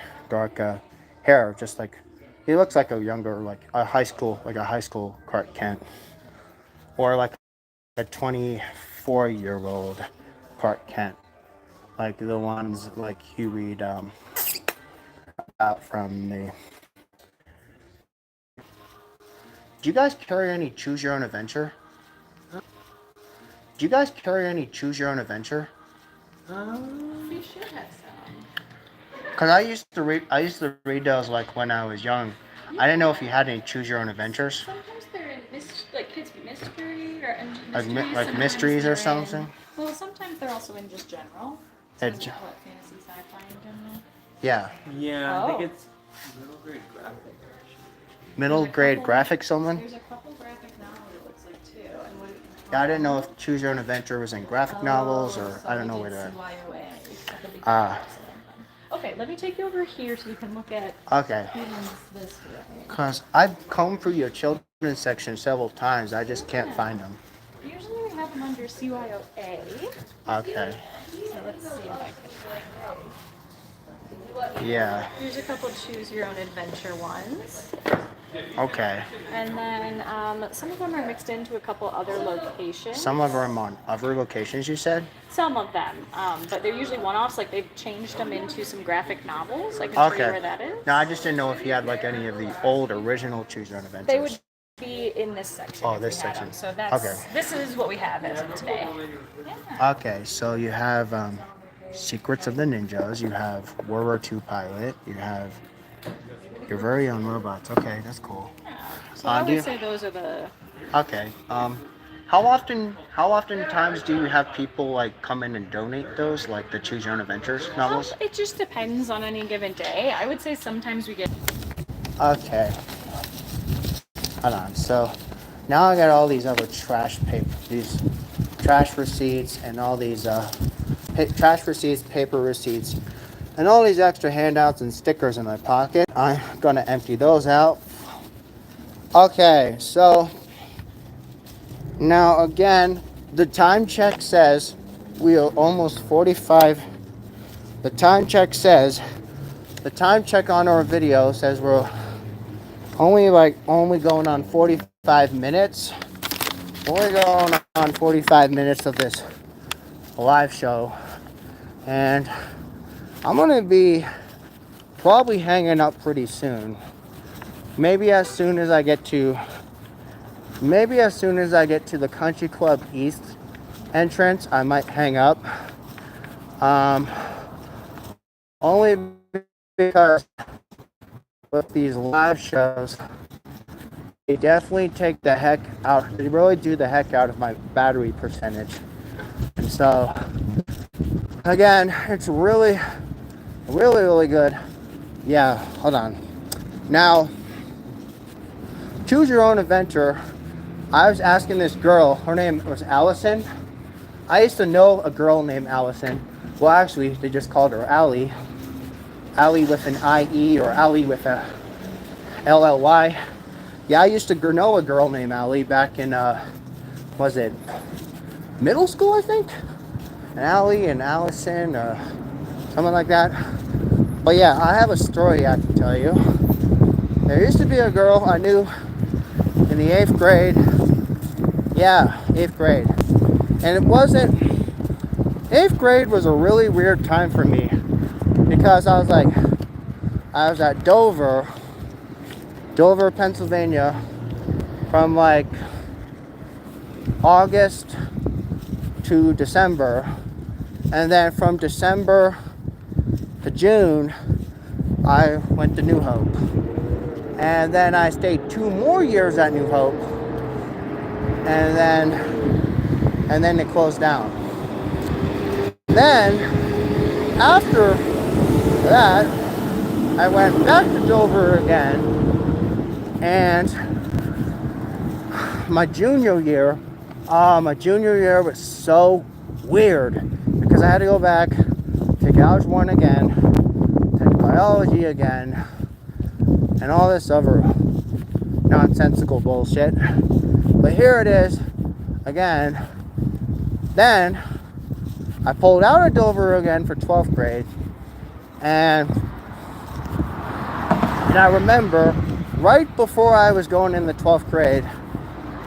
hair. Just like he looks like a younger like a high school Clark Kent, or like a 24-year-old Clark Kent, like the ones like you read out from the. Do you guys carry any Choose Your Own Adventure? Do you guys carry any Choose Your Own Adventure? We should have some. Cause I used to read those like when I was young. I didn't know if you had any Choose Your Own Adventures, Sometimes they're in like kids mystery or and like mysteries. like Sometimes mysteries or they're something. in, well, sometimes they're also in just general. So is it what fantasy sci-fi in general? Yeah, Yeah, I think Oh. it's middle grade graphic. middle There's a grade couple- graphic someone. There's a couple graphic novels it looks like too. And what, Yeah, I didn't know if Choose Your Own Adventure was in graphic novels or so I don't they know where did they're. CYOA at the beginning. Ah. Okay, let me take you over here so you can look at Okay. who owns this way. Cause I've combed through your children's section several times. I just can't find them. Usually we have them under CYOA. Okay. So let's see if I can. Yeah. Here's a couple choose your own adventure ones. Okay. And then some of them are mixed into a couple other locations. Some of them on other locations, you said? Some of them. But they're usually one-offs. Like they've changed them into some graphic novels. I can show you Okay. where that is. No, I just didn't know if you had like any of the old original Choose Your Own Adventures. They would be in this section. Oh, if this we had section. them. So that's Okay. this is what we have as of today. Yeah. Okay, so you have Secrets of the Ninjas, you have World War II Pilot, you have your very own robots. Okay, that's cool. So I do would you- say those are the. Okay. How often times do you have people like come in and donate those, like the Choose Your Own Adventures novels? It just depends on any given day. I would say sometimes we get. Okay. Hold on. So now I got all these other trash paper, these trash receipts, and all these trash receipts, paper receipts, and all these extra handouts and stickers in my pocket. I'm gonna empty those out. Okay, so now again, the time check says we are almost 45. The time check on our video says we're only going on 45 minutes. Only going on 45 minutes of this live show, and I'm gonna be probably hanging up pretty soon. Maybe as soon as I get to the Country Club East entrance, I might hang up. Only because with these live shows, they definitely take the heck out. They really do the heck out of my battery percentage. And so, again, it's really, really, really good. Yeah, hold on. Now, Choose Your Own Adventure. I was asking this girl, her name was Allison. I used to know a girl named Allison. Well, actually, they just called her Allie. Allie with an I-E or Allie with a L-L-Y. Yeah, I used to know a girl named Allie back in, was it middle school, I think? And Allie and Allison, something like that. But yeah, I have a story I can tell you. There used to be a girl I knew in the 8th grade. Yeah, 8th grade. And it wasn't, 8th grade was a really weird time for me because I was at Dover, Pennsylvania from like August to December. And then from December to June, I went to New Hope. And then I stayed 2 more years at New Hope. And then it closed down. Then, after that, I went back to Dover again. And my junior year was so weird because I had to go back, take Algebra 1 again, take biology again, and all this other nonsensical bullshit. But here it is again. Then I pulled out of Dover again for 12th grade, and I remember right before I was going in the 12th grade,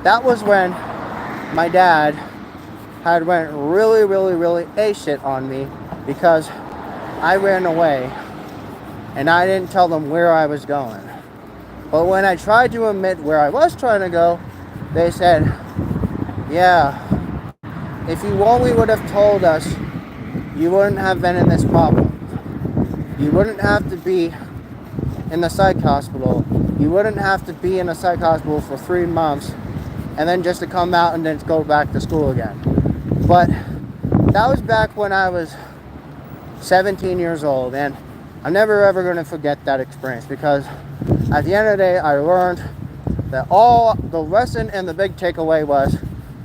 that was when my dad had went really A-shit on me because I ran away and I didn't tell them where I was going. But when I tried to admit where I was trying to go, they said, yeah, if you only would have told us, you wouldn't have been in this problem. You wouldn't have to be in the psych hospital. You wouldn't have to be in a psych hospital for 3 months and then just to come out and then go back to school again. But that was back when I was 17 years old, and I'm never ever going to forget that experience because at the end of the day, I learned that all the lesson and the big takeaway was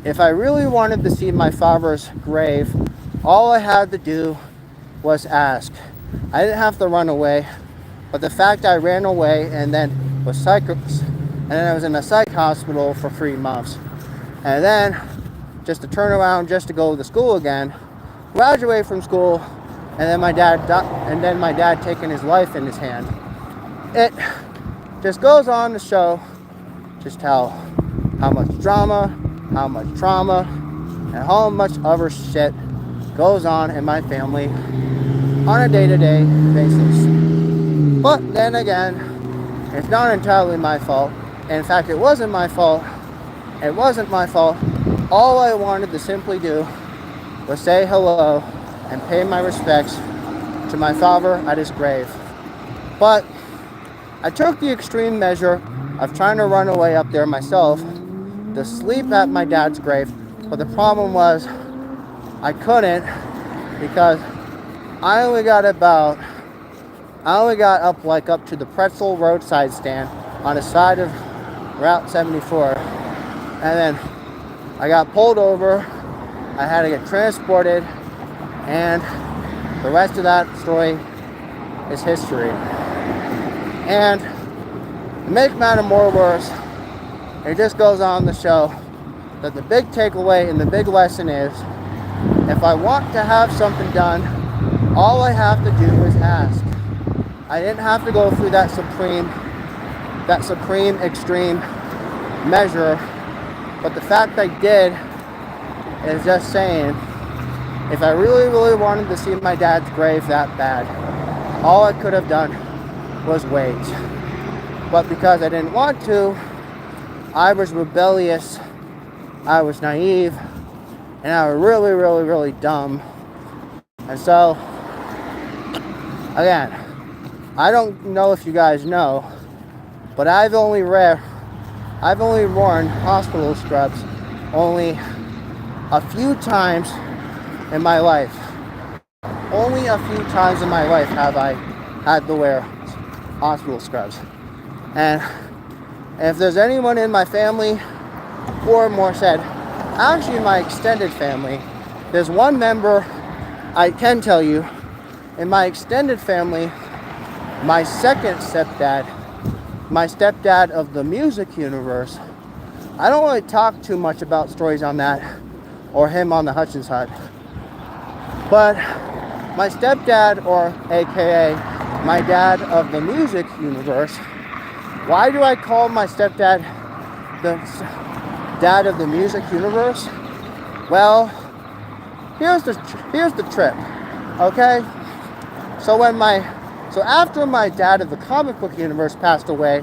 if I really wanted to see my father's grave, all I had to do was ask. I didn't have to run away, but the fact I ran away and then I was in a psych hospital for 3 months, and then just to turn around just to go to school again, graduate from school, and then my dad taking his life in his hand. It just goes on to show just how much drama, how much trauma, and how much other shit goes on in my family on a day-to-day basis. But then again, it's not entirely my fault. In fact, it wasn't my fault. It wasn't my fault. All I wanted to simply do was say hello and pay my respects to my father at his grave. But I took the extreme measure of trying to run away up there myself to sleep at my dad's grave. But the problem was I couldn't because I only got up to the pretzel roadside stand on the side of Route 74. And then I got pulled over. I had to get transported. And the rest of that story is history. And to make matter more worse, it just goes on to show that the big takeaway and the big lesson is if I want to have something done, all I have to do is ask. I didn't have to go through that supreme extreme measure, but the fact I did is just saying if I really wanted to see my dad's grave that bad, all I could have done was wait. But because I didn't want to, I was rebellious, I was naive, and I was really dumb. And so, again, I don't know if you guys know, but I've only worn hospital scrubs only a few times in my life. Only a few times in my life have I had to wear hospital scrubs. And if there's anyone in my family, or more said, actually my extended family, there's one member I can tell you, in my extended family, my second stepdad, my stepdad of the music universe, I don't really talk too much about stories on that, or him on the Hutchins Hut, but my stepdad, or AKA my dad of the music universe, why do I call my stepdad the dad of the music universe? Well, here's the trip, okay? So after my dad of the comic book universe passed away,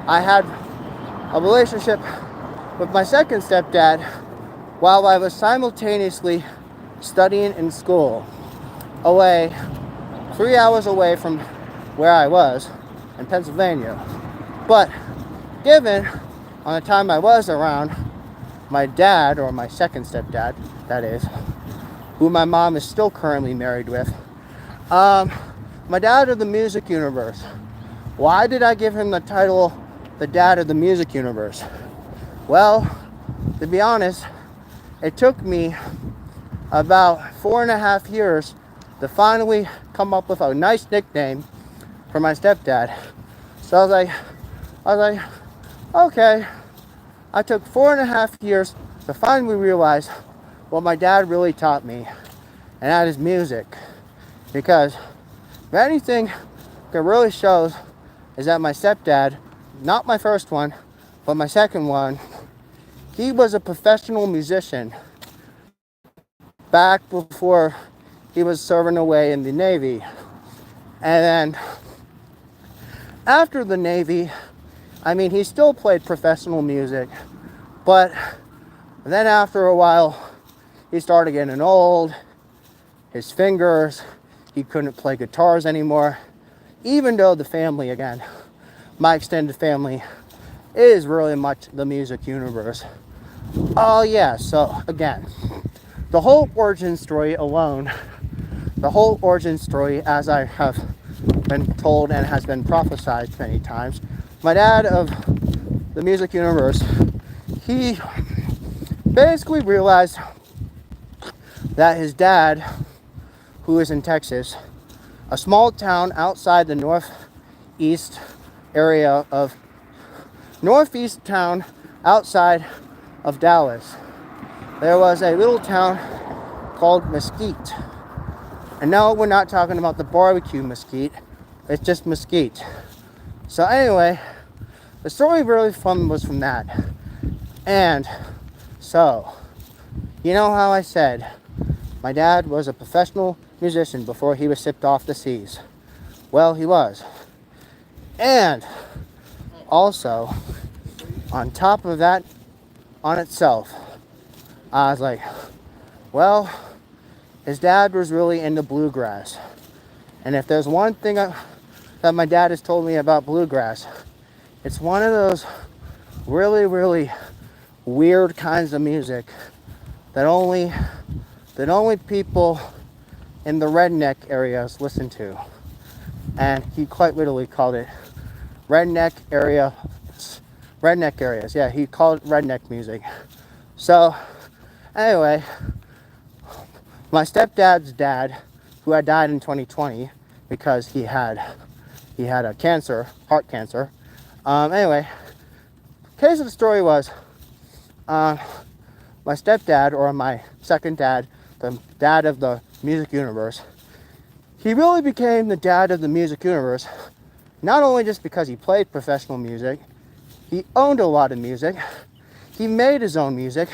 I had a relationship with my second stepdad while I was simultaneously studying in school. away, 3 hours away from where I was in Pennsylvania. But given on the time I was around, my dad, or my second stepdad, that is, who my mom is still currently married with, my dad of the music universe. Why did I give him the title, the dad of the music universe? Well, to be honest, it took me about 4.5 years to finally come up with a nice nickname for my stepdad. So I was like, okay. I took 4.5 years to finally realize what my dad really taught me, and that is music. Because if anything that really shows is that my stepdad, not my first one, but my second one, he was a professional musician back before he was serving away in the Navy. And then after the Navy, I mean, he still played professional music, but then after a while, he started getting old. His fingers, he couldn't play guitars anymore, even though the family, again, my extended family, is really much the music universe. Oh yeah, so again, the whole origin story alone, the whole origin story, as I have been told and has been prophesied many times, my dad of the music universe, he basically realized that his dad, who is in Texas, a small town outside the northeast town outside of Dallas, there was a little town called Mesquite. And no, we're not talking about the barbecue mesquite. It's just Mesquite. So anyway, the story really was from that. And so, you know how I said my dad was a professional musician before he was shipped off the seas? Well, he was. And also, on top of that, on itself, I was like, well, his dad was really into bluegrass. And if there's one thing that my dad has told me about bluegrass, it's one of those really, really weird kinds of music that only people in the redneck areas listen to. And he quite literally called it redneck areas. Yeah, he called it redneck music. So anyway, my stepdad's dad, who had died in 2020 because he had a cancer, heart cancer. Anyway, case of the story was, my stepdad, or my second dad, the dad of the music universe, he really became the dad of the music universe, not only just because he played professional music, he owned a lot of music, he made his own music,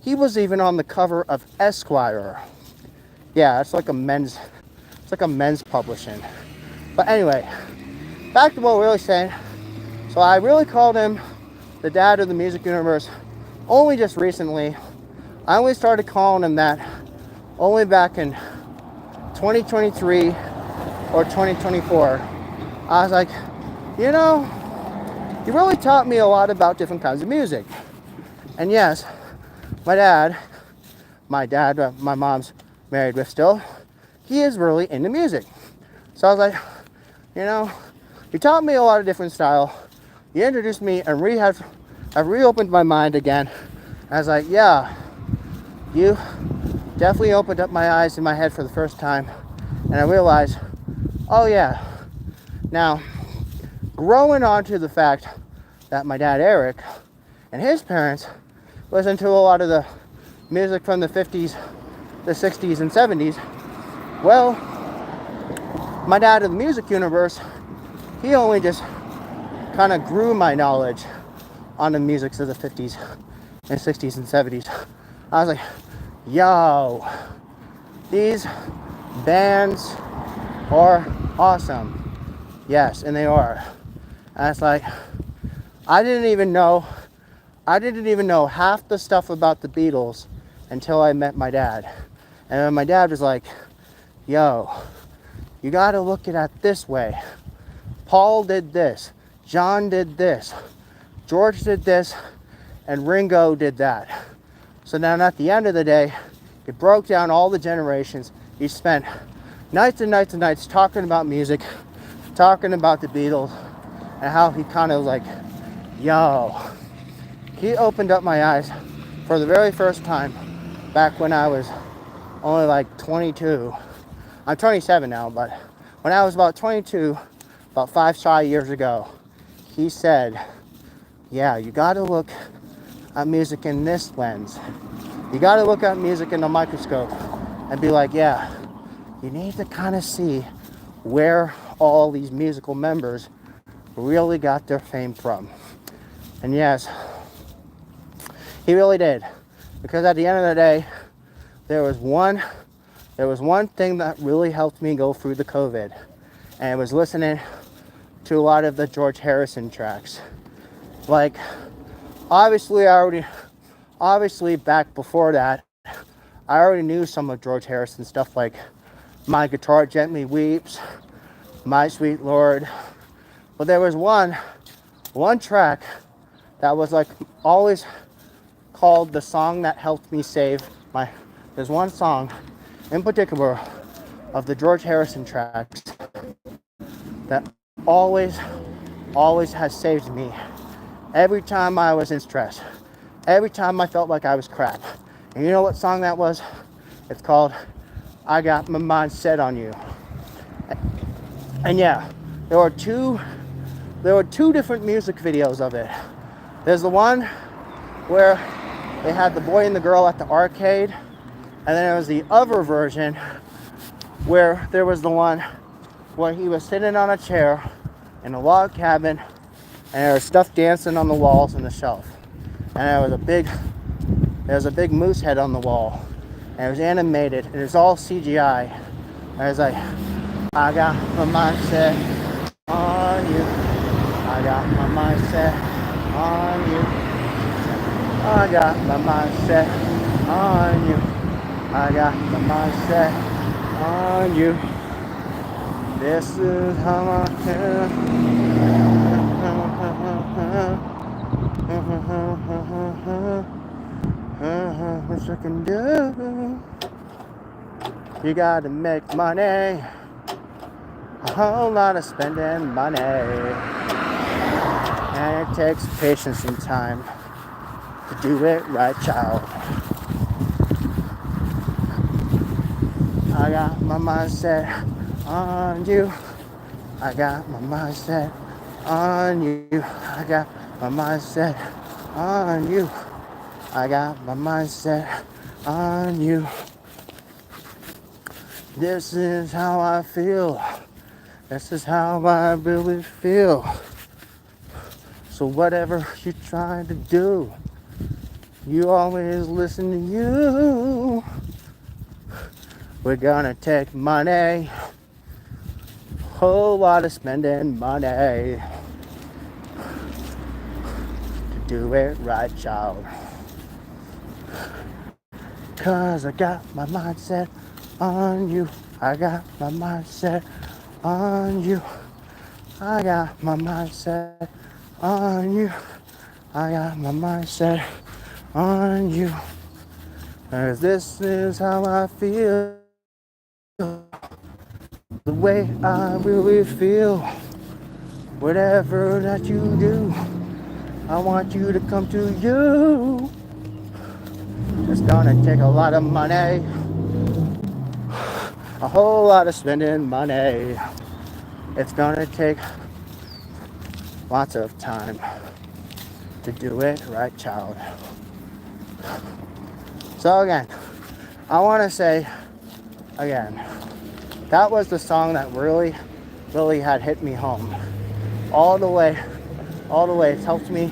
he was even on the cover of Esquire. Yeah, it's like a men's publishing. But anyway, back to what we're really saying. So I really called him the dad of the music universe only just recently. I only started calling him that only back in 2023 or 2024. I was like, you know, he really taught me a lot about different kinds of music. And yes, my dad, my mom's married with still, he is really into music. So I was like, you know, you taught me a lot of different style. You introduced me and I've reopened my mind again. I was like, yeah, you definitely opened up my eyes in my head for the first time. And I realized, oh yeah. Now, growing on to the fact that my dad Eric and his parents listened to a lot of the music from the 50s, the 60s, and 70s. Well, my dad of the music universe, he only just kind of grew my knowledge on the music of the 50s and 60s and 70s. I was like, yo, these bands are awesome. Yes, and they are. And it's like, I didn't even know half the stuff about the Beatles until I met my dad. And my dad was like, yo, you gotta look at it this way. Paul did this, John did this, George did this, and Ringo did that. So then at the end of the day, it broke down all the generations. He spent nights and nights and nights talking about music, talking about the Beatles, and how he kind of like, yo, he opened up my eyes for the very first time back when I was only like 22. I'm 27 now, but when I was about 22, about 5 shy years ago, he said, yeah, you gotta look at music in this lens. You gotta look at music in a microscope and be like, yeah, you need to kind of see where all these musical members really got their fame from. And yes, he really did. Because at the end of the day, there was one thing that really helped me go through the COVID. And it was listening to a lot of the George Harrison tracks. Like, obviously back before that, I already knew some of George Harrison stuff like My Guitar Gently Weeps, My Sweet Lord. But there was one track that was like always called the song that helped me save my, there's one song in particular of the George Harrison tracks that always has saved me every time I was in stress, every time I felt like I was crap. And you know what song that was? It's called I Got My Mind Set on You. And yeah, there were two different music videos of it. There's the one where they had the boy and the girl at the arcade, and then there was the other version where there was the one where he was sitting on a chair in a log cabin and there was stuff dancing on the walls and the shelf. And there was a big moose head on the wall. And it was animated and it was all CGI. And it was like, I got my mind set on you. I got my mind set on you. I got my mind set on you. I got my mind set on you. This is how I feel. What you can do? You gotta make money. A whole lot of spending money. And it takes patience and time to do it right, child. I got my mindset on you. I got my mindset on you. I got my mindset on you. I got my mindset on you. This is how I feel. This is how I really feel. So whatever you're trying to do, you always listen to you. We're gonna take money, whole lot of spending money to do it right, child. 'Cause I got my mindset on you. I got my mindset on you. I got my mindset on you. I got my mindset on you. 'Cause this is how I feel. The way I really feel. Whatever that you do, I want you to come to you. It's gonna take a lot of money, a whole lot of spending money. It's gonna take lots of time to do it right, child. So again, I want to say again, that was the song that really had hit me home all the way. It's helped me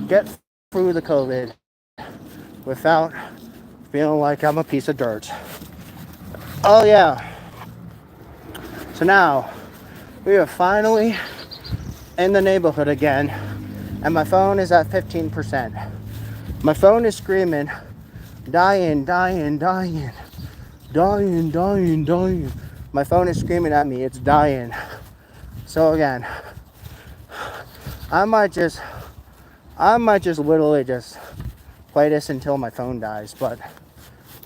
get through the COVID without feeling like I'm a piece of dirt. Oh yeah. So now we are finally in the neighborhood again, and my phone is at 15%. My phone is screaming, dying. dying, dying, dying. My phone is screaming at me, it's dying. So again, I might just literally just play this until my phone dies. But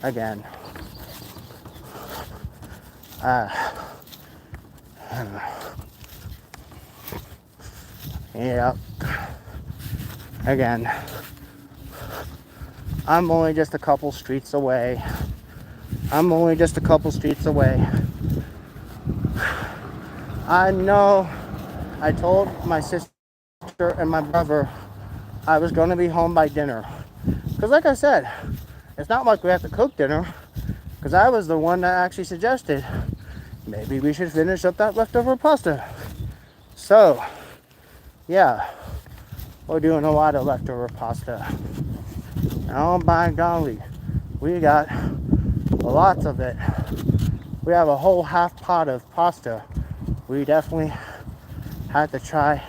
again, I don't know. Yeah. Again, I'm only just a couple streets away. I know I told my sister and my brother I was going to be home by dinner. Because like I said, it's not like we have to cook dinner. Because I was the one that actually suggested maybe we should finish up that leftover pasta. So, yeah, we're doing a lot of leftover pasta. Oh my golly, we got lots of it. We have a whole half pot of pasta. We definitely had to try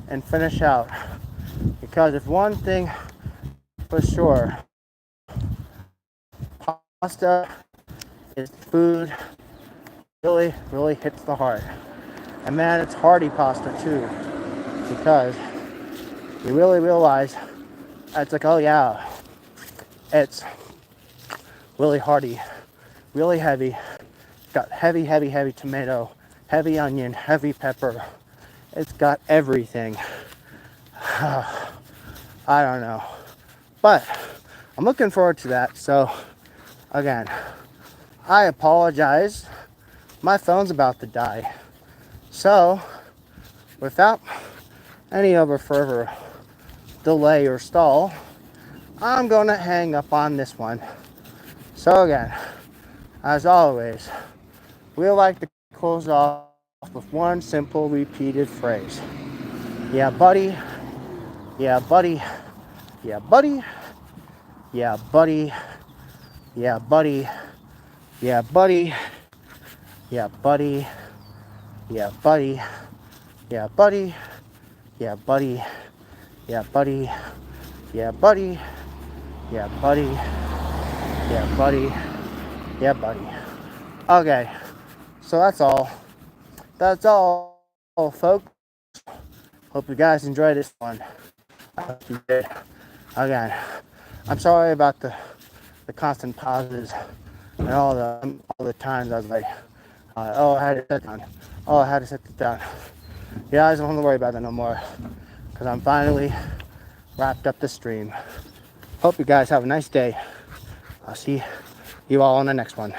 and finish out. Because if one thing for sure, pasta is food really hits the heart. And man, it's hearty pasta too. Because you really realize it's like, oh yeah, it's really hearty, really heavy. It's got heavy tomato, heavy onion, heavy pepper. It's got everything. I don't know. But I'm looking forward to that. So again, I apologize. My phone's about to die. So without any other further delay or stall, I'm gonna hang up on this one. So again, as always, we like to close off with one simple repeated phrase. Yeah, buddy. Yeah, buddy. Yeah, buddy. Yeah, buddy. Yeah, buddy. Yeah, buddy. Yeah, buddy. Yeah, buddy. Yeah, buddy. Yeah, buddy. Yeah, buddy. Yeah, buddy. Yeah, buddy. Yeah, buddy. Yeah, buddy. Okay, so that's all. That's all, folks. Hope you guys enjoyed this one. I hope you did. Again, I'm sorry about the constant pauses and all the times I was like, oh, I had to set down. Oh, I had to set this down. You guys don't have to worry about that no more, because I'm finally wrapped up the stream. Hope you guys have a nice day. I'll see you all on the next one.